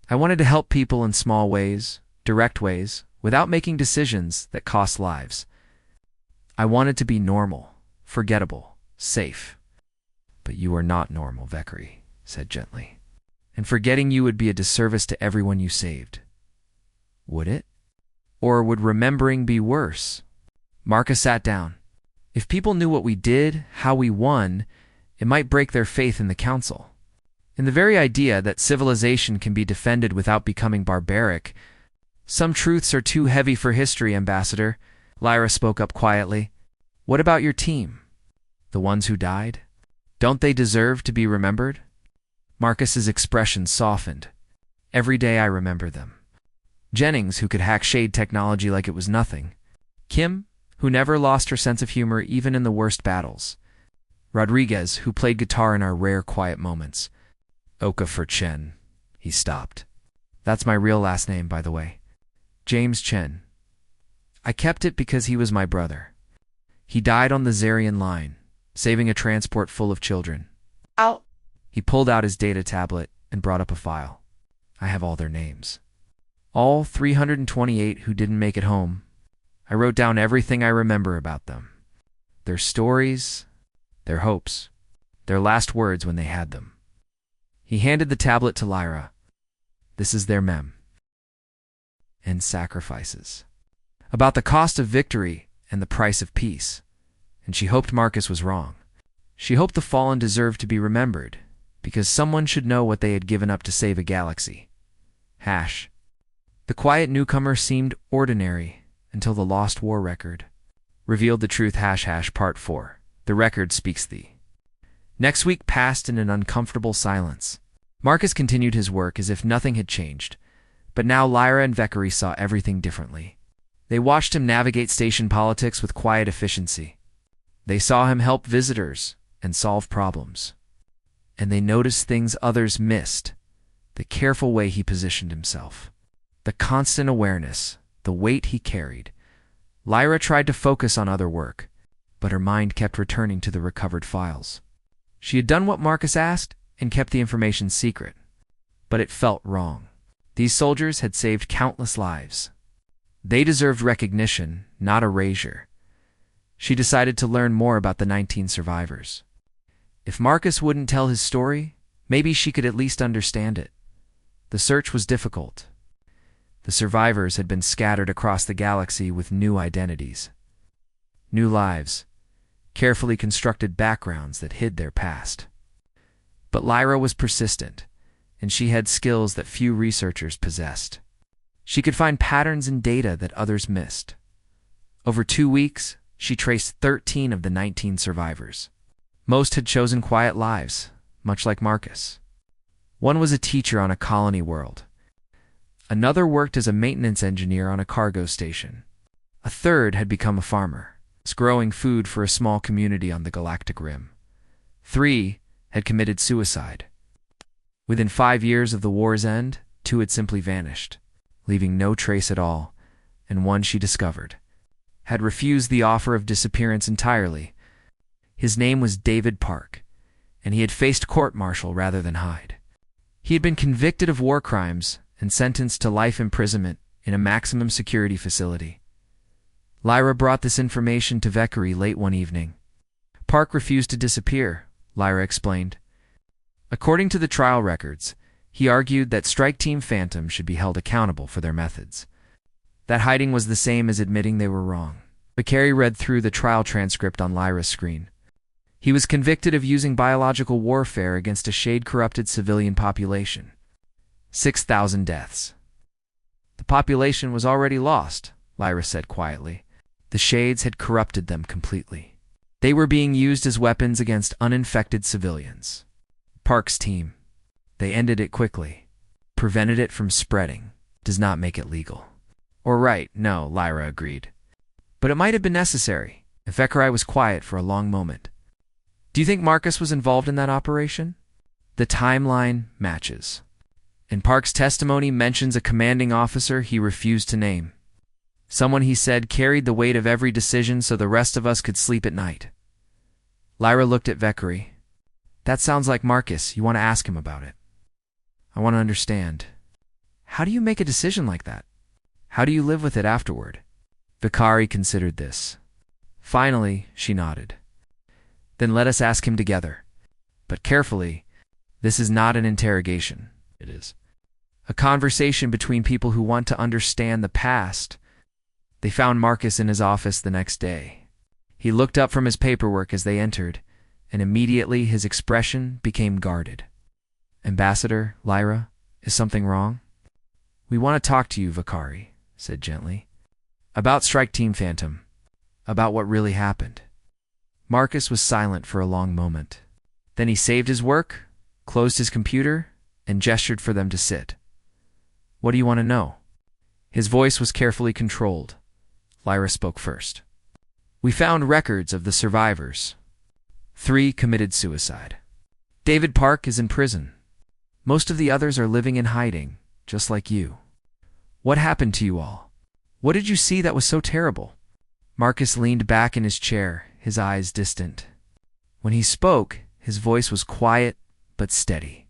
I wanted to help people in small ways, direct ways, without making decisions that cost lives. I wanted to be normal, forgettable, safe. But you are not normal, Vakari said gently. And forgetting you would be a disservice to everyone you saved. Would it? Or would remembering be worse? Marcus sat down. If people knew what we did, how we won, it might break their faith in the council. In the very idea that civilization can be defended without becoming barbaric, some truths are too heavy for history, Ambassador. Lyra spoke up quietly. What about your team? The ones who died? Don't they deserve to be remembered? Marcus's expression softened. Every day I remember them. Jennings, who could hack shade technology like it was nothing. Kim, who never lost her sense of humor even in the worst battles. Rodriguez, who played guitar in our rare quiet moments. Oka for Chen. He stopped. That's my real last name, by the way. James Chen. I kept it because he was my brother. He died on the Zarian line, saving a transport full of children. Ow. He pulled out his data tablet and brought up a file. I have all their names. All 328 who didn't make it home. I wrote down everything I remember about them. Their stories, their hopes, their last words when they had them. He handed the tablet to Lyra. This is their mem. And sacrifices. About the cost of victory and the price of peace. And she hoped Marcus was wrong. She hoped the fallen deserved to be remembered, because someone should know what they had given up to save a galaxy. Hash. The quiet newcomer seemed ordinary until the Lost War record revealed the truth. # Part 4. The record speaks thee. Next week passed in an uncomfortable silence. Marcus continued his work as if nothing had changed, but now Lyra and Vakari saw everything differently. They watched him navigate station politics with quiet efficiency. They saw him help visitors and solve problems. And they noticed things others missed, the careful way he positioned himself, the constant awareness, the weight he carried. Lyra tried to focus on other work, but her mind kept returning to the recovered files. She had done what Marcus asked and kept the information secret, but it felt wrong. These soldiers had saved countless lives. They deserved recognition, not erasure. She decided to learn more about the 19 survivors. If Marcus wouldn't tell his story, maybe she could at least understand it. The search was difficult. The survivors had been scattered across the galaxy with new identities, new lives, carefully constructed backgrounds that hid their past. But Lyra was persistent, and she had skills that few researchers possessed. She could find patterns in data that others missed. Over 2 weeks, she traced 13 of the 19 survivors. Most had chosen quiet lives, much like Marcus. One was a teacher on a colony world. Another worked as a maintenance engineer on a cargo station. A third had become a farmer, growing food for a small community on the Galactic Rim. 3 had committed suicide. Within 5 years of the war's end, 2 had simply vanished, leaving no trace at all, and one she discovered had refused the offer of disappearance entirely. His name was David Park, and he had faced court-martial rather than hide. He had been convicted of war crimes and sentenced to life imprisonment in a maximum security facility. Lyra brought this information to Vekari late one evening. Park refused to disappear, Lyra explained. According to the trial records, he argued that Strike Team Phantom should be held accountable for their methods. That hiding was the same as admitting they were wrong. Vekari read through the trial transcript on Lyra's screen. He was convicted of using biological warfare against a shade-corrupted civilian population. 6,000 deaths. The population was already lost, Lyra said quietly. The shades had corrupted them completely. They were being used as weapons against uninfected civilians. Park's team. They ended it quickly. Prevented it from spreading. Does not make it legal. Or right, no, Lyra agreed. But it might have been necessary. Vekari was quiet for a long moment. Do you think Marcus was involved in that operation? The timeline matches. And Park's testimony mentions a commanding officer he refused to name. Someone he said carried the weight of every decision so the rest of us could sleep at night. Lyra looked at Vekari. That sounds like Marcus. You want to ask him about it. I want to understand. How do you make a decision like that? How do you live with it afterward? Vekari considered this. Finally, she nodded. Then let us ask him together. But carefully, this is not an interrogation. It is a conversation between people who want to understand the past. They found Marcus in his office the next day. He looked up from his paperwork as they entered, and immediately his expression became guarded. Ambassador, Lyra, is something wrong? We want to talk to you, Vekari said gently. About Strike Team Phantom. About what really happened. Marcus was silent for a long moment. Then he saved his work, closed his computer, and gestured for them to sit. What do you want to know? His voice was carefully controlled. Lyra spoke first. We found records of the survivors. 3 committed suicide. David Park is in prison. Most of the others are living in hiding, just like you. What happened to you all? What did you see that was so terrible? Marcus leaned back in his chair, his eyes distant. When he spoke, his voice was quiet but steady.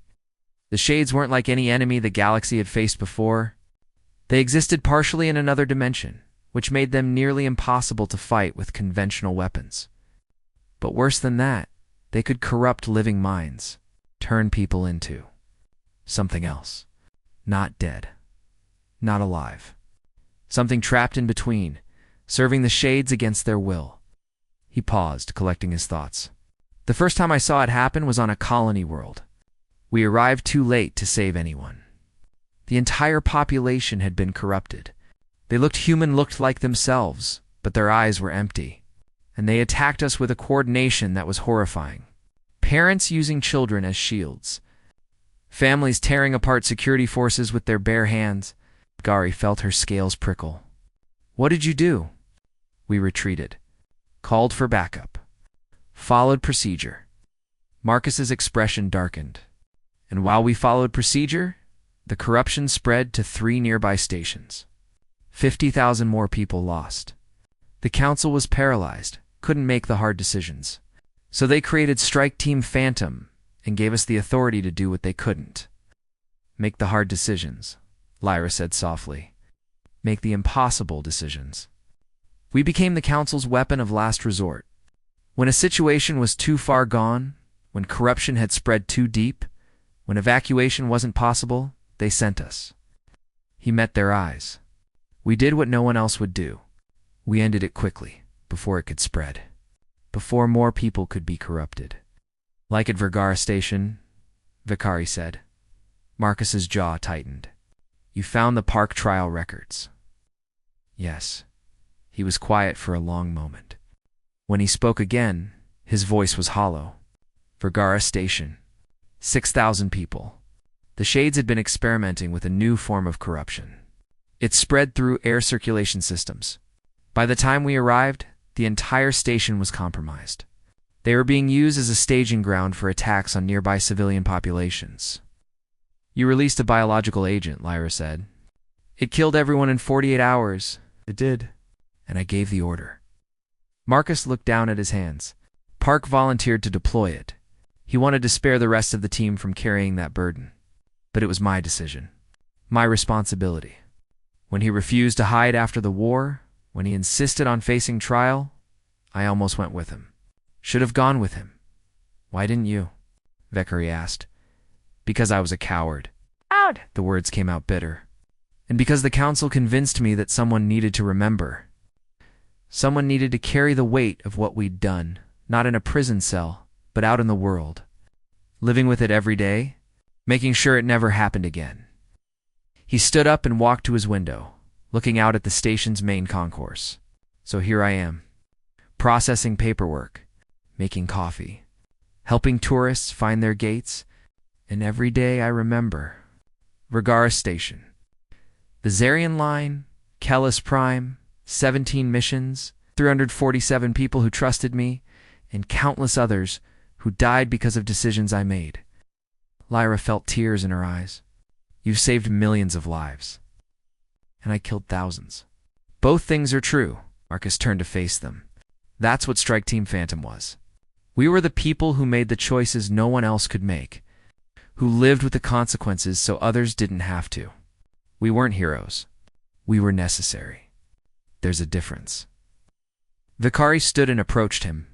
The shades weren't like any enemy the galaxy had faced before. They existed partially in another dimension, which made them nearly impossible to fight with conventional weapons. But worse than that, they could corrupt living minds, turn people into something else. Not dead. Not alive. Something trapped in between, serving the shades against their will. He paused, collecting his thoughts. The first time I saw it happen was on a colony world. We arrived too late to save anyone. The entire population had been corrupted. They looked like themselves, but their eyes were empty. And they attacked us with a coordination that was horrifying. Parents using children as shields. Families tearing apart security forces with their bare hands. Gari felt her scales prickle. What did you do? We retreated. Called for backup. Followed procedure. Marcus's expression darkened. And while we followed procedure, the corruption spread to 3 nearby stations. 50,000 more people lost. The council was paralyzed, couldn't make the hard decisions. So they created Strike Team Phantom and gave us the authority to do what they couldn't. Make the hard decisions. Lyra said softly. Make the impossible decisions. We became the Council's weapon of last resort. When a situation was too far gone, when corruption had spread too deep, when evacuation wasn't possible, they sent us. He met their eyes. We did what no one else would do. We ended it quickly, before it could spread, before more people could be corrupted. Like at Vergara Station, Vicari said. Marcus's jaw tightened. You found the park trial records. Yes. He was quiet for a long moment. When he spoke again, his voice was hollow. Vergara Station. 6,000 people. The Shades had been experimenting with a new form of corruption. It spread through air circulation systems. By the time we arrived, the entire station was compromised. They were being used as a staging ground for attacks on nearby civilian populations. You released a biological agent, Lyra said. It killed everyone in 48 hours. It did. And I gave the order. Marcus looked down at his hands. Park volunteered to deploy it. He wanted to spare the rest of the team from carrying that burden. But it was my decision. My responsibility. When he refused to hide after the war, when he insisted on facing trial, I almost went with him. Should have gone with him. Why didn't you? Vicari asked. Because I was a coward. Out! The words came out bitter. And because the Council convinced me that someone needed to remember. Someone needed to carry the weight of what we'd done, not in a prison cell, but out in the world. Living with it every day, making sure it never happened again. He stood up and walked to his window, looking out at the station's main concourse. So here I am, processing paperwork, making coffee, helping tourists find their gates, and every day I remember. Vergara Station. The Zarian Line, Kellis Prime, 17 missions, 347 people who trusted me, and countless others who died because of decisions I made. Lyra felt tears in her eyes. You've saved millions of lives. And I killed thousands. Both things are true. Marcus turned to face them. That's what Strike Team Phantom was. We were the people who made the choices no one else could make, who lived with the consequences so others didn't have to. We weren't heroes. We were necessary. There's a difference. Vicari stood and approached him.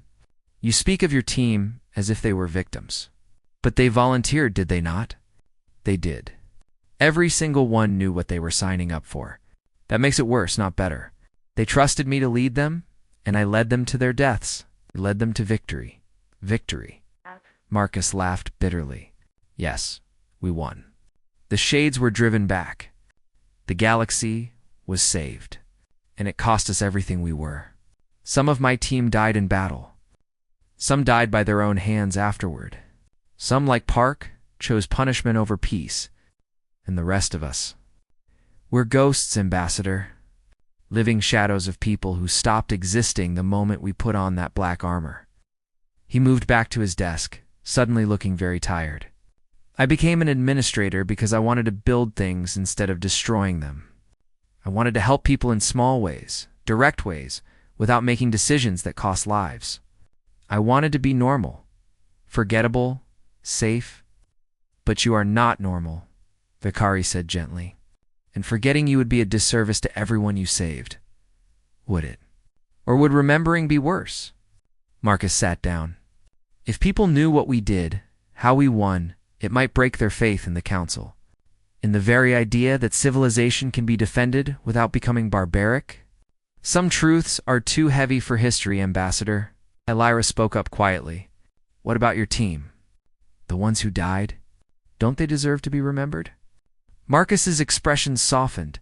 You speak of your team as if they were victims. But they volunteered, did they not? They did. Every single one knew what they were signing up for. That makes it worse, not better. They trusted me to lead them, and I led them to their deaths. I led them to victory. Victory. Marcus laughed bitterly. Yes, we won. The Shades were driven back. The galaxy was saved. And it cost us everything we were. Some of my team died in battle. Some died by their own hands afterward. Some, like Park, chose punishment over peace. And the rest of us. We're ghosts, Ambassador. Living shadows of people who stopped existing the moment we put on that black armor. He moved back to his desk, suddenly looking very tired. I became an administrator because I wanted to build things instead of destroying them. I wanted to help people in small ways, direct ways, without making decisions that cost lives. I wanted to be normal, forgettable, safe. But you are not normal, Vicari said gently. And forgetting you would be a disservice to everyone you saved. Would it? Or would remembering be worse? Marcus sat down. If people knew what we did, how we won, it might break their faith in the Council. In the very idea that civilization can be defended without becoming barbaric? Some truths are too heavy for history, Ambassador. Lyra spoke up quietly. What about your team? The ones who died? Don't they deserve to be remembered? Marcus's expression softened.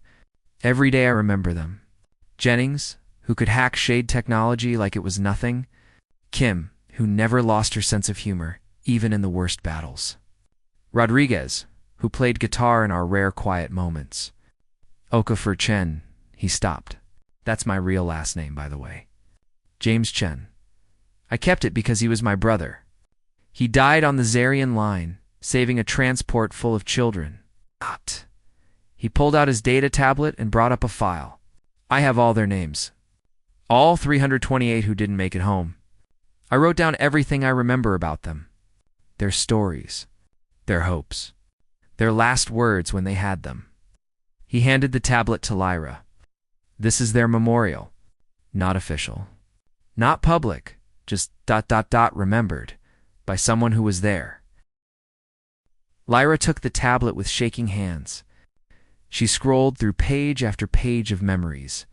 Every day I remember them. Jennings, who could hack shade technology like it was nothing. Kim, who never lost her sense of humor, even in the worst battles. Rodriguez, who played guitar in our rare quiet moments. Okafor Chen, he stopped. That's my real last name, by the way. James Chen. I kept it because he was my brother. He died on the Zarian line, saving a transport full of children. Not. He pulled out his data tablet and brought up a file. I have all their names. All 328 who didn't make it home. I wrote down everything I remember about them. Their stories. Their hopes. Their last words when they had them. He handed the tablet to Lyra. This is their memorial. Not official. Not public. Just ... remembered. By someone who was there. Lyra took the tablet with shaking hands. She scrolled through page after page of memories.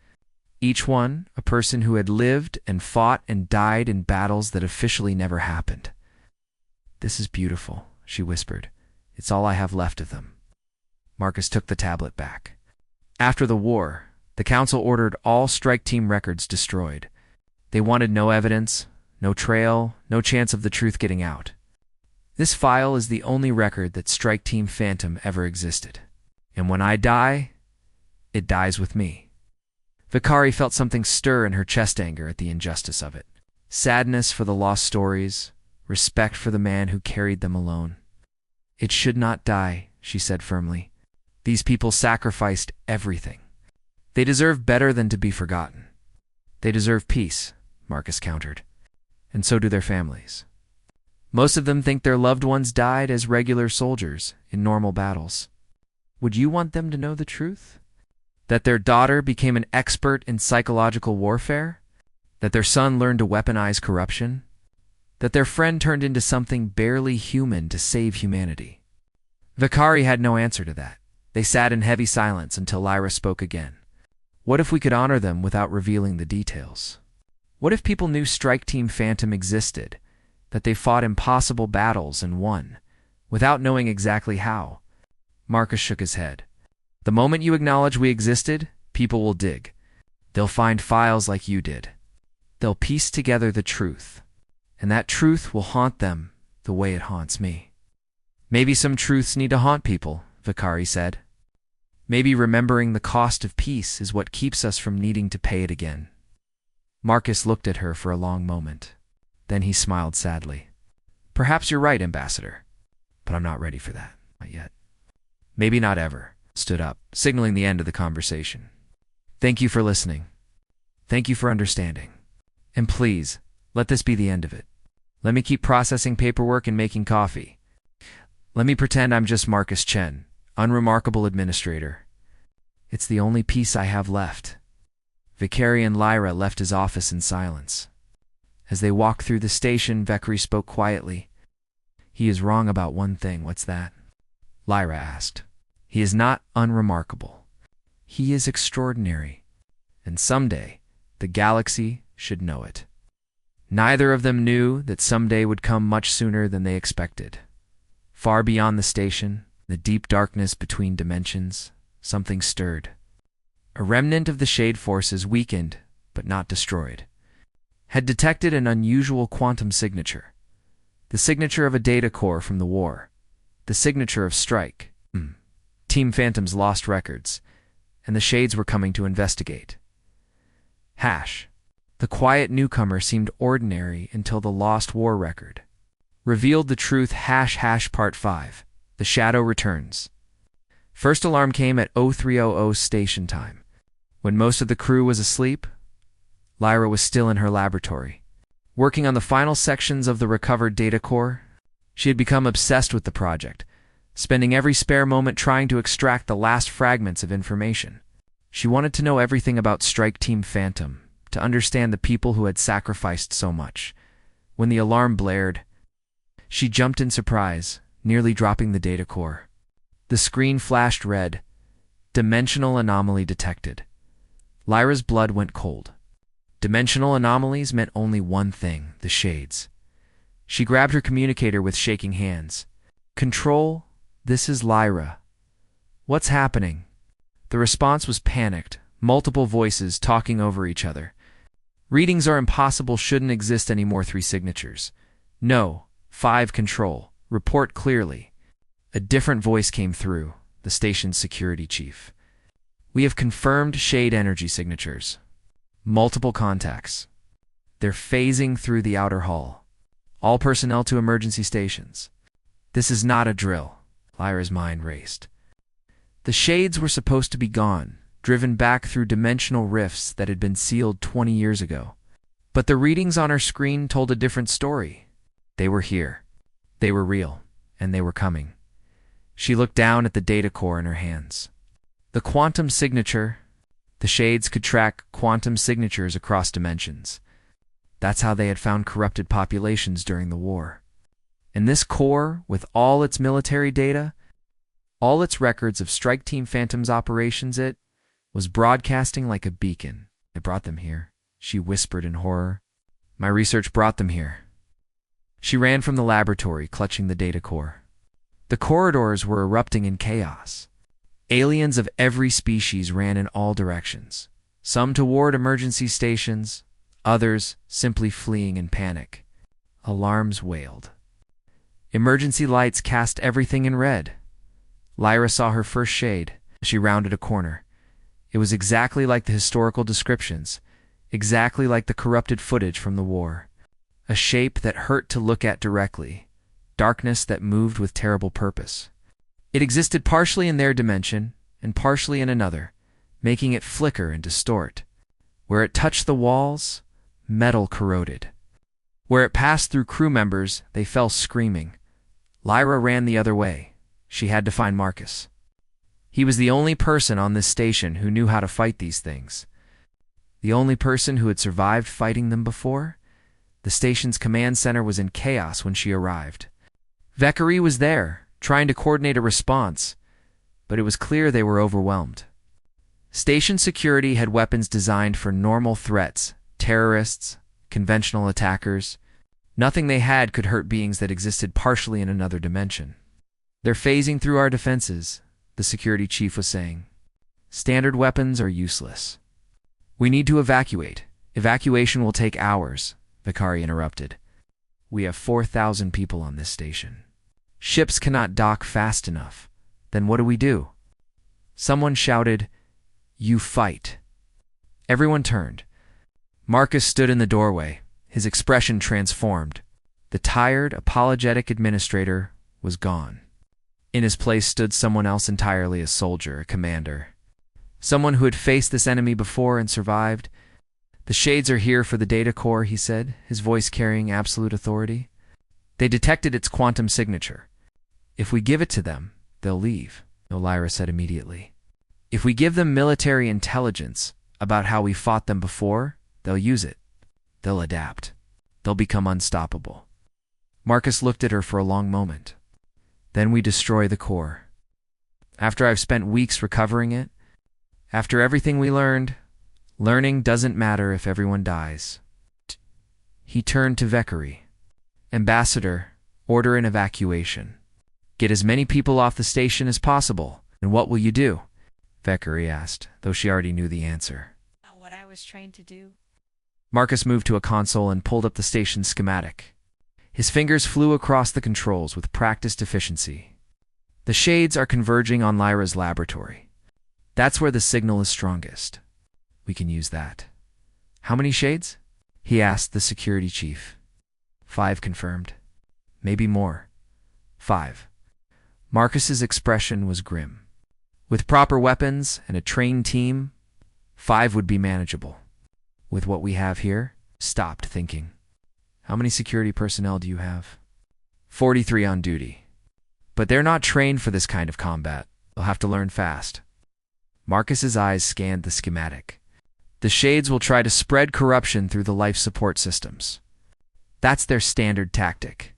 Each one a person who had lived and fought and died in battles that officially never happened. This is beautiful, she whispered. It's all I have left of them. Marcus took the tablet back. After the war, the Council ordered all strike team records destroyed. They wanted no evidence, no trail, no chance of the truth getting out. This file is the only record that Strike Team Phantom ever existed. And when I die, it dies with me. Vakari felt something stir in her chest, anger at the injustice of it. Sadness for the lost stories, respect for the man who carried them alone. It should not die, she said firmly. These people sacrificed everything. They deserve better than to be forgotten. They deserve peace, Marcus countered. And so do their families. Most of them think their loved ones died as regular soldiers in normal battles. Would you want them to know the truth? That their daughter became an expert in psychological warfare? That their son learned to weaponize corruption? That their friend turned into something barely human to save humanity? Vakari had no answer to that. They sat in heavy silence until Lyra spoke again. What if we could honor them without revealing the details? What if people knew Strike Team Phantom existed, that they fought impossible battles and won, without knowing exactly how? Marcus shook his head. The moment you acknowledge we existed, people will dig. They'll find files like you did. They'll piece together the truth, and that truth will haunt them the way it haunts me. Maybe some truths need to haunt people, Vakari said. Maybe remembering the cost of peace is what keeps us from needing to pay it again. Marcus looked at her for a long moment. Then he smiled sadly. Perhaps you're right, Ambassador. But I'm not ready for that. Not yet. Maybe not ever. Stood up, signaling the end of the conversation. Thank you for listening. Thank you for understanding. And please, let this be the end of it. Let me keep processing paperwork and making coffee. Let me pretend I'm just Marcus Chen, unremarkable administrator. It's the only piece I have left. Vakari and Lyra left his office in silence. As they walked through the station, Vakari spoke quietly. He is wrong about one thing. What's that? Lyra asked. He is not unremarkable. He is extraordinary. And someday, the galaxy should know it. Neither of them knew that someday would come much sooner than they expected. Far beyond the station, the deep darkness between dimensions, something stirred. A remnant of the Shade forces, weakened but not destroyed, had detected an unusual quantum signature. The signature of a data core from the war. The signature of Strike. Team Phantom's lost records. And the Shades were coming to investigate. Hash. The quiet newcomer seemed ordinary until the lost war record revealed the truth. # Part 5. The Shadow Returns. First alarm came at 0300 station time. When most of the crew was asleep, Lyra was still in her laboratory, working on the final sections of the recovered data core. She had become obsessed with the project, spending every spare moment trying to extract the last fragments of information. She wanted to know everything about Strike Team Phantom, to understand the people who had sacrificed so much. When the alarm blared, she jumped in surprise, nearly dropping the data core. The screen flashed red. Dimensional anomaly detected. Lyra's blood went cold. Dimensional anomalies meant only one thing: the Shades. She grabbed her communicator with shaking hands. Control, this is Lyra. What's happening? The response was panicked, multiple voices talking over each other. Readings are impossible, shouldn't exist anymore. 3 signatures. No. 5 Control. Report clearly. A different voice came through, the station's security chief. We have confirmed Shade energy signatures. Multiple contacts. They're phasing through the outer hall. All personnel to emergency stations. This is not a drill. Lyra's mind raced. The Shades were supposed to be gone, driven back through dimensional rifts that had been sealed 20 years ago. But the readings on her screen told a different story. They were here. They were real. And they were coming. She looked down at the data core in her hands. The quantum signature. The Shades could track quantum signatures across dimensions. That's how they had found corrupted populations during the war. And this core, with all its military data, all its records of Strike Team Phantom's operations, it was broadcasting like a beacon. I brought them here, she whispered in horror. My research brought them here. She ran from the laboratory, clutching the data core. The corridors were erupting in chaos. Aliens of every species ran in all directions, some toward emergency stations, others simply fleeing in panic. Alarms wailed. Emergency lights cast everything in red. Lyra saw her first shade as she rounded a corner. It was exactly like the historical descriptions, exactly like the corrupted footage from the war. A shape that hurt to look at directly, darkness that moved with terrible purpose. It existed partially in their dimension and partially in another, making it flicker and distort. Where it touched the walls, metal corroded. Where it passed through crew members, they fell screaming. Lyra ran the other way. She had to find Marcus. He was the only person on this station who knew how to fight these things. The only person who had survived fighting them before? The station's command center was in chaos when she arrived. Vekari was there, trying to coordinate a response, but it was clear they were overwhelmed. Station security had weapons designed for normal threats, terrorists, conventional attackers. Nothing they had could hurt beings that existed partially in another dimension. They're phasing through our defenses, the security chief was saying. Standard weapons are useless. We need to evacuate. Evacuation will take hours, Vekari interrupted. We have 4,000 people on this station. Ships cannot dock fast enough. Then what do we do? Someone shouted, "You fight." Everyone turned. Marcus stood in the doorway, his expression transformed. The tired, apologetic administrator was gone. In his place stood someone else entirely, a soldier, a commander. Someone who had faced this enemy before and survived. The Shades are here for the data core, he said, his voice carrying absolute authority. They detected its quantum signature. If we give it to them, they'll leave, Lyra said immediately. If we give them military intelligence about how we fought them before, they'll use it. They'll adapt. They'll become unstoppable. Marcus looked at her for a long moment. Then we destroy the core. After I've spent weeks recovering it, after everything we learned, learning doesn't matter if everyone dies. He turned to Vekari. Ambassador, order an evacuation. Get as many people off the station as possible. And what will you do? Vekari asked, though she already knew the answer. What I was trained to do. Marcus moved to a console and pulled up the station's schematic. His fingers flew across the controls with practiced efficiency. The Shades are converging on Lyra's laboratory. That's where the signal is strongest. We can use that. How many Shades? He asked the security chief. 5 confirmed. Maybe more. 5. Marcus's expression was grim. With proper weapons and a trained team, 5 would be manageable. With what we have here, stopped thinking. How many security personnel do you have? 43 on duty. But they're not trained for this kind of combat. They'll have to learn fast. Marcus's eyes scanned the schematic. The Shades will try to spread corruption through the life support systems. That's their standard tactic.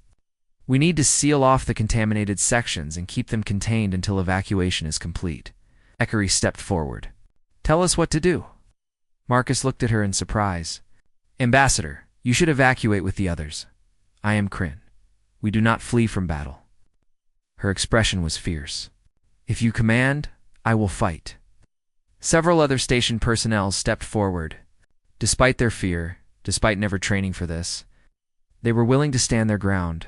We need to seal off the contaminated sections and keep them contained until evacuation is complete. Vekari stepped forward. Tell us what to do. Marcus looked at her in surprise. Ambassador, you should evacuate with the others. I am Kryn. We do not flee from battle. Her expression was fierce. If you command, I will fight. Several other station personnel stepped forward. Despite their fear, despite never training for this, they were willing to stand their ground.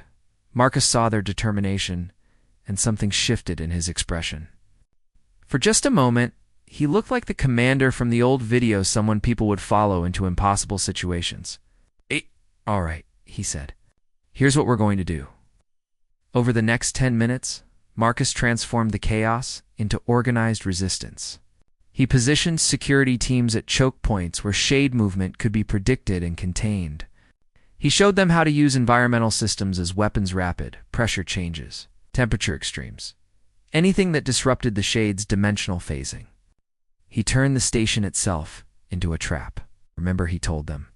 Marcus saw their determination, and something shifted in his expression. For just a moment, he looked like the commander from the old video someone people would follow into impossible situations. All right, he said. Here's what we're going to do. Over the next 10 minutes, Marcus transformed the chaos into organized resistance. He positioned security teams at choke points where shade movement could be predicted and contained. He showed them how to use environmental systems as weapons rapid, pressure changes, temperature extremes, anything that disrupted the Shade's dimensional phasing. He turned the station itself into a trap. Remember, he told them,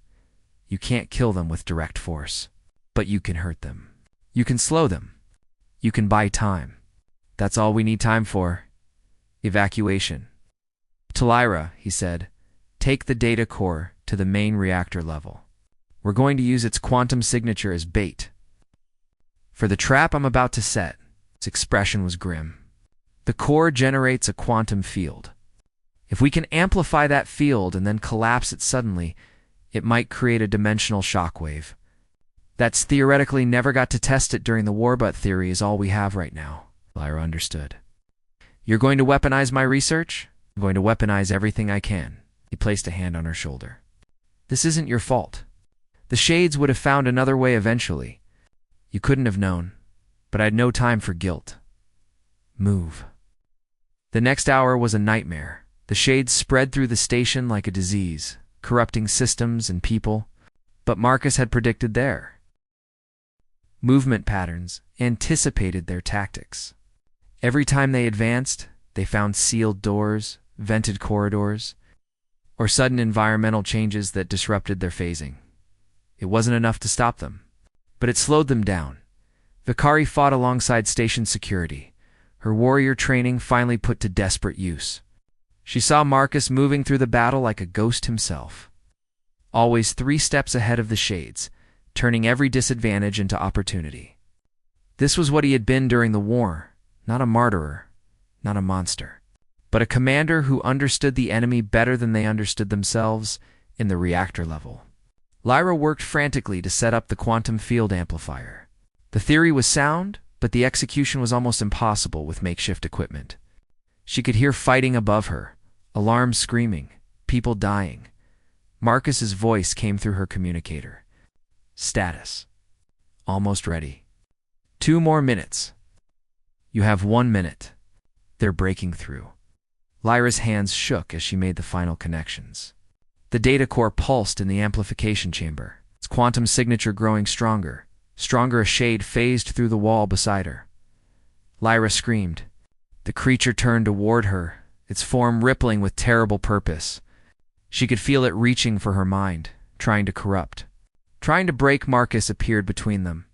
you can't kill them with direct force, but you can hurt them. You can slow them. You can buy time. That's all we need time for. Evacuation. To Lyra, he said, take the data core to the main reactor level. We're going to use its quantum signature as bait for the trap I'm about to set. His expression was grim. The core generates a quantum field. If we can amplify that field and then collapse it suddenly, it might create a dimensional shockwave. That's theoretically never got to test it during the war, but theory is all we have right now. Lyra understood. You're going to weaponize my research? I'm going to weaponize everything I can. He placed a hand on her shoulder. This isn't your fault. The Shades would have found another way eventually. You couldn't have known, but I had no time for guilt. Move. The next hour was a nightmare. The Shades spread through the station like a disease, corrupting systems and people, but Marcus had predicted their movement patterns, anticipated their tactics. Every time they advanced, they found sealed doors, vented corridors, or sudden environmental changes that disrupted their phasing. It wasn't enough to stop them, but it slowed them down. Vicari fought alongside station security, her warrior training finally put to desperate use. She saw Marcus moving through the battle like a ghost himself, always 3 steps ahead of the Shades, turning every disadvantage into opportunity. This was what he had been during the war, not a martyr, not a monster, but a commander who understood the enemy better than they understood themselves in the reactor level. Lyra worked frantically to set up the quantum field amplifier. The theory was sound, but the execution was almost impossible with makeshift equipment. She could hear fighting above her, alarms screaming, people dying. Marcus's voice came through her communicator. Status. Almost ready. 2 more minutes. You have 1 minute. They're breaking through. Lyra's hands shook as she made the final connections. The data core pulsed in the amplification chamber, its quantum signature growing stronger. Stronger, a shade phased through the wall beside her. Lyra screamed. The creature turned toward her, its form rippling with terrible purpose. She could feel it reaching for her mind, trying to corrupt. Trying to break. Marcus appeared between them.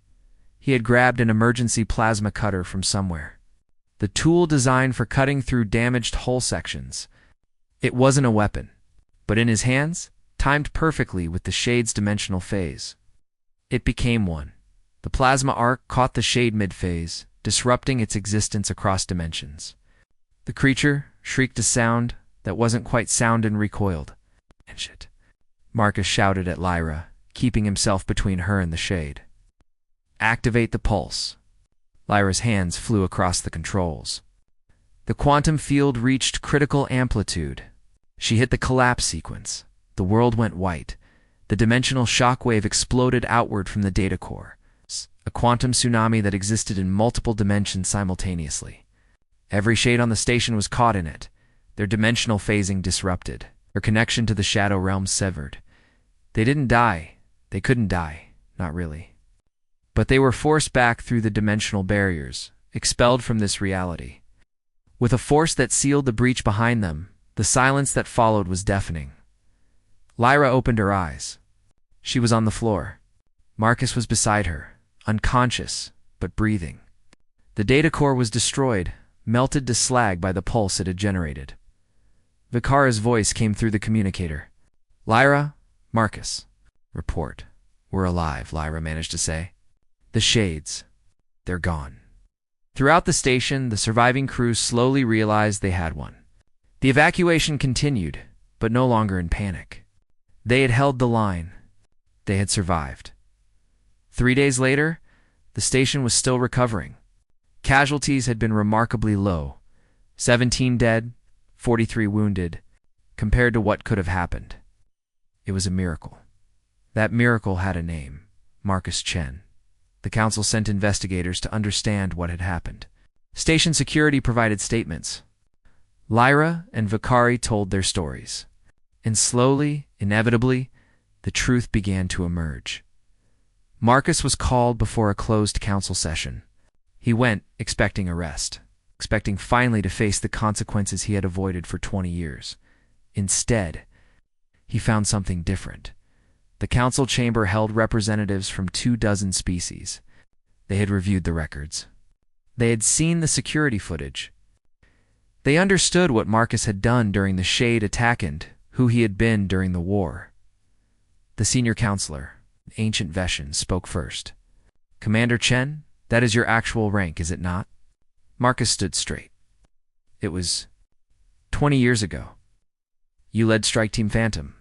He had grabbed an emergency plasma cutter from somewhere. The tool designed for cutting through damaged hull sections. It wasn't a weapon, but in his hands, timed perfectly with the Shade's dimensional phase. It became one. The plasma arc caught the Shade mid-phase, disrupting its existence across dimensions. The creature shrieked a sound that wasn't quite sound and recoiled. Shit. Marcus shouted at Lyra, keeping himself between her and the Shade. Activate the pulse. Lyra's hands flew across the controls. The quantum field reached critical amplitude. She hit the collapse sequence. The world went white. The dimensional shockwave exploded outward from the data core. A quantum tsunami that existed in multiple dimensions simultaneously. Every Shade on the station was caught in it, their dimensional phasing disrupted, their connection to the shadow realm severed. They didn't die. They couldn't die. Not really. But they were forced back through the dimensional barriers, expelled from this reality. With a force that sealed the breach behind them, the silence that followed was deafening. Lyra opened her eyes. She was on the floor. Marcus was beside her, unconscious, but breathing. The data core was destroyed, melted to slag by the pulse it had generated. Vicara's voice came through the communicator. Lyra, Marcus. Report. We're alive, Lyra managed to say. The Shades. They're gone. Throughout the station, the surviving crew slowly realized they had one. The evacuation continued, but no longer in panic. They had held the line. They had survived. 3 days later, the station was still recovering. Casualties had been remarkably low. 17 dead, 43 wounded, compared to what could have happened. It was a miracle. That miracle had a name, Marcus Chen. The council sent investigators to understand what had happened. Station security provided statements. Lyra and Vicari told their stories. And slowly, inevitably, the truth began to emerge. Marcus was called before a closed council session. He went expecting arrest, expecting finally to face the consequences he had avoided for 20 years. Instead, he found something different. The council chamber held representatives from 24 species. They had reviewed the records. They had seen the security footage. They understood what Marcus had done during the Shade attack and who he had been during the war. The senior counselor, Ancient Veshan, spoke first. "Commander Chen, that is your actual rank, is it not?" Marcus stood straight. "It was 20 years ago. You led Strike Team Phantom.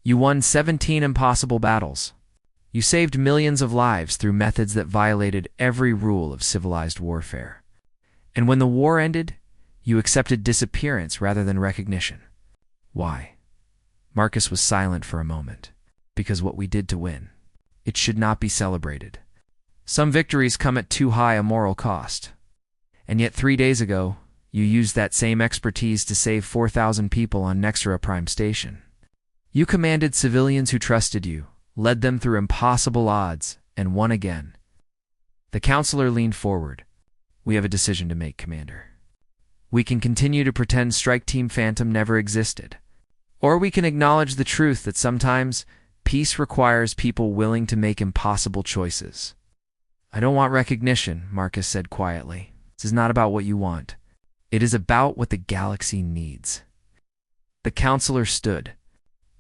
You won 17 impossible battles. You saved millions of lives through methods that violated every rule of civilized warfare. And when the war ended, you accepted disappearance rather than recognition. Why?" Marcus was silent for a moment. "Because what we did to win, it should not be celebrated. Some victories come at too high a moral cost. And yet 3 days ago, you used that same expertise to save 4,000 people on Nexera Prime Station. You commanded civilians who trusted you, led them through impossible odds, and won again." The counselor leaned forward. "We have a decision to make, Commander. We can continue to pretend Strike Team Phantom never existed. Or we can acknowledge the truth that sometimes peace requires people willing to make impossible choices." "I don't want recognition," Marcus said quietly. "This is not about what you want. It is about what the galaxy needs." The counselor stood.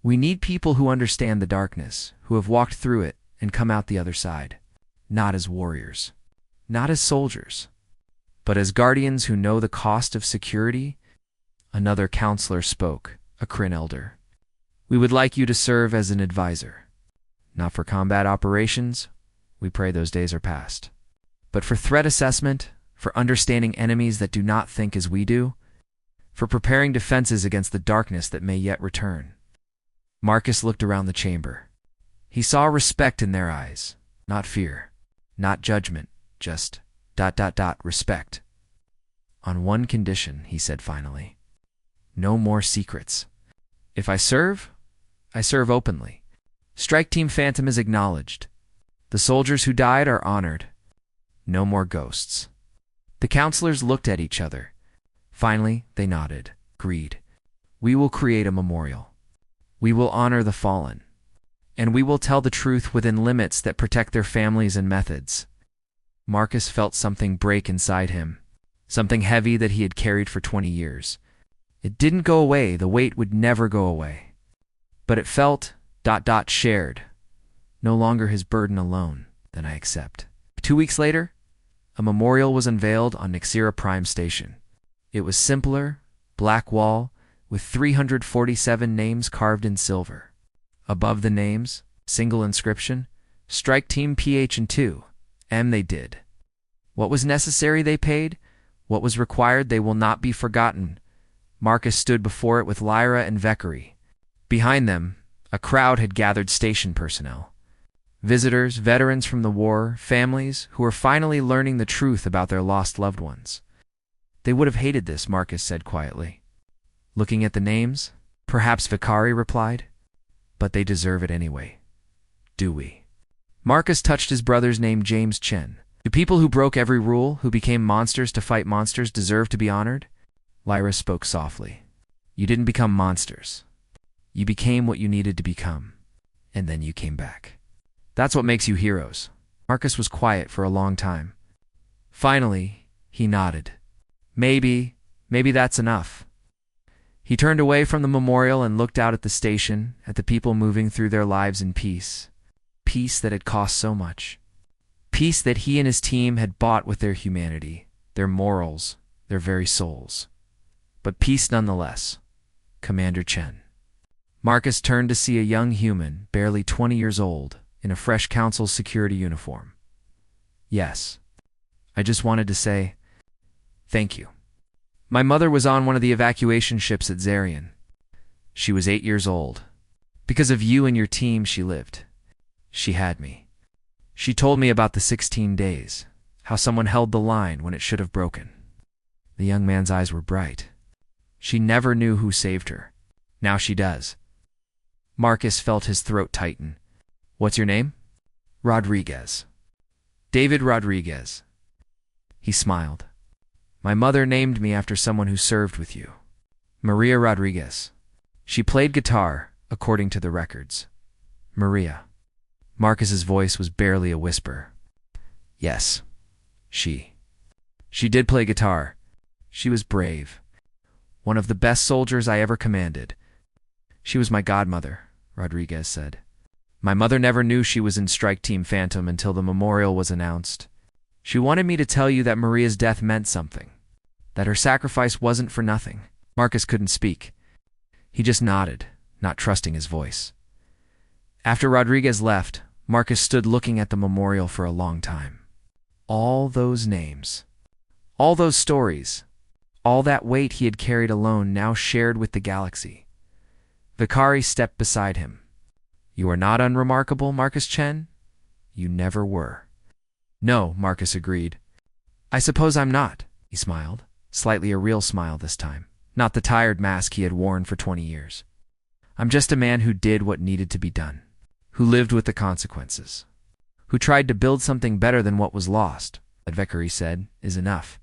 "We need people who understand the darkness, who have walked through it and come out the other side. Not as warriors, not as soldiers, but as guardians who know the cost of security." Another counselor spoke, a Kryn elder. "We would like you to serve as an advisor. Not for combat operations, we pray those days are past, but for threat assessment, for understanding enemies that do not think as we do, for preparing defenses against the darkness that may yet return." Marcus looked around the chamber. He saw respect in their eyes, not fear, not judgment, just ... respect. "On one condition," he said finally. "No more secrets. If I serve openly. Strike Team Phantom is acknowledged. The soldiers who died are honored. No more ghosts." The counselors looked at each other. Finally, they nodded, agreed. "We will create a memorial. We will honor the fallen. And we will tell the truth within limits that protect their families and methods." Marcus felt something break inside him, something heavy that he had carried for 20 years. It didn't go away, the weight would never go away. But it felt ... shared. No longer his burden alone. "Then I accept." 2 weeks later, a memorial was unveiled on Nexera Prime Station. It was simpler, black wall, with 347 names carved in silver. Above the names, single inscription, "Strike Team PH and 2. They did. What was necessary they paid. What was required they will not be forgotten." Marcus stood before it with Lyra and Vekari. Behind them, a crowd had gathered station personnel. Visitors, veterans from the war, families who were finally learning the truth about their lost loved ones. "They would have hated this," Marcus said quietly. Looking at the names, "Perhaps," Vekari replied. "But they deserve it anyway. Do we?" Marcus touched his brother's name, James Chen. "Do people who broke every rule, who became monsters to fight monsters, deserve to be honored?" Lyra spoke softly. "You didn't become monsters. You became what you needed to become. And then you came back. That's what makes you heroes." Marcus was quiet for a long time. Finally, he nodded. Maybe that's enough." He turned away from the memorial and looked out at the station, at the people moving through their lives in peace. Peace that had cost so much. Peace that he and his team had bought with their humanity, their morals, their very souls. But peace nonetheless. Commander Chen. Marcus turned to see a young human, barely 20 years old, in a fresh council security uniform. "Yes. I just wanted to say thank you. My mother was on one of the evacuation ships at Zarian. She was 8 years old. Because of you and your team, she lived. She had me. She told me about the 16 days, how someone held the line when it should have broken." The young man's eyes were bright. "She never knew who saved her. Now she does." Marcus felt his throat tighten. "What's your name?" "Rodriguez. David Rodriguez." He smiled. "My mother named me after someone who served with you. Maria Rodriguez. She played guitar, according to the records. Maria. Marcus's voice was barely a whisper. Yes. She did play guitar. She was brave. One of the best soldiers I ever commanded. She was my godmother, Rodriguez said. My mother never knew she was in Strike Team Phantom until the memorial was announced. She wanted me to tell you that Maria's death meant something, that her sacrifice wasn't for nothing. Marcus couldn't speak. He just nodded, not trusting his voice. After Rodriguez left, Marcus stood looking at the memorial for a long time. All those names, all those stories, all that weight he had carried alone now shared with the galaxy. Vicari stepped beside him. You are not unremarkable, Marcus Chen? You never were. No, Marcus agreed. I suppose I'm not, he smiled, slightly a real smile this time, not the tired mask he had worn for 20 years. I'm just a man who did what needed to be done, who lived with the consequences, who tried to build something better than what was lost, Vicari said, is enough.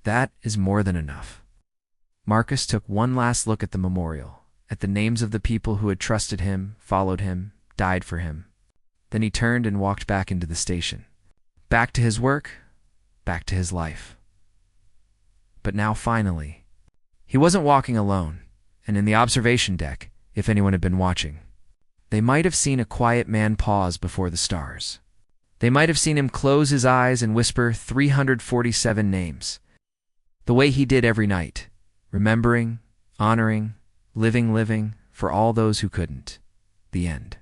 That is more than enough. Marcus took one last look at the memorial, at the names of the people who had trusted him, followed him, died for him. Then he turned and walked back into the station. Back to his work, back to his life. But now finally, he wasn't walking alone, and in the observation deck, if anyone had been watching, they might have seen a quiet man pause before the stars. They might have seen him close his eyes and whisper 347 names, the way he did every night, remembering, honoring, living for all those who couldn't. The end.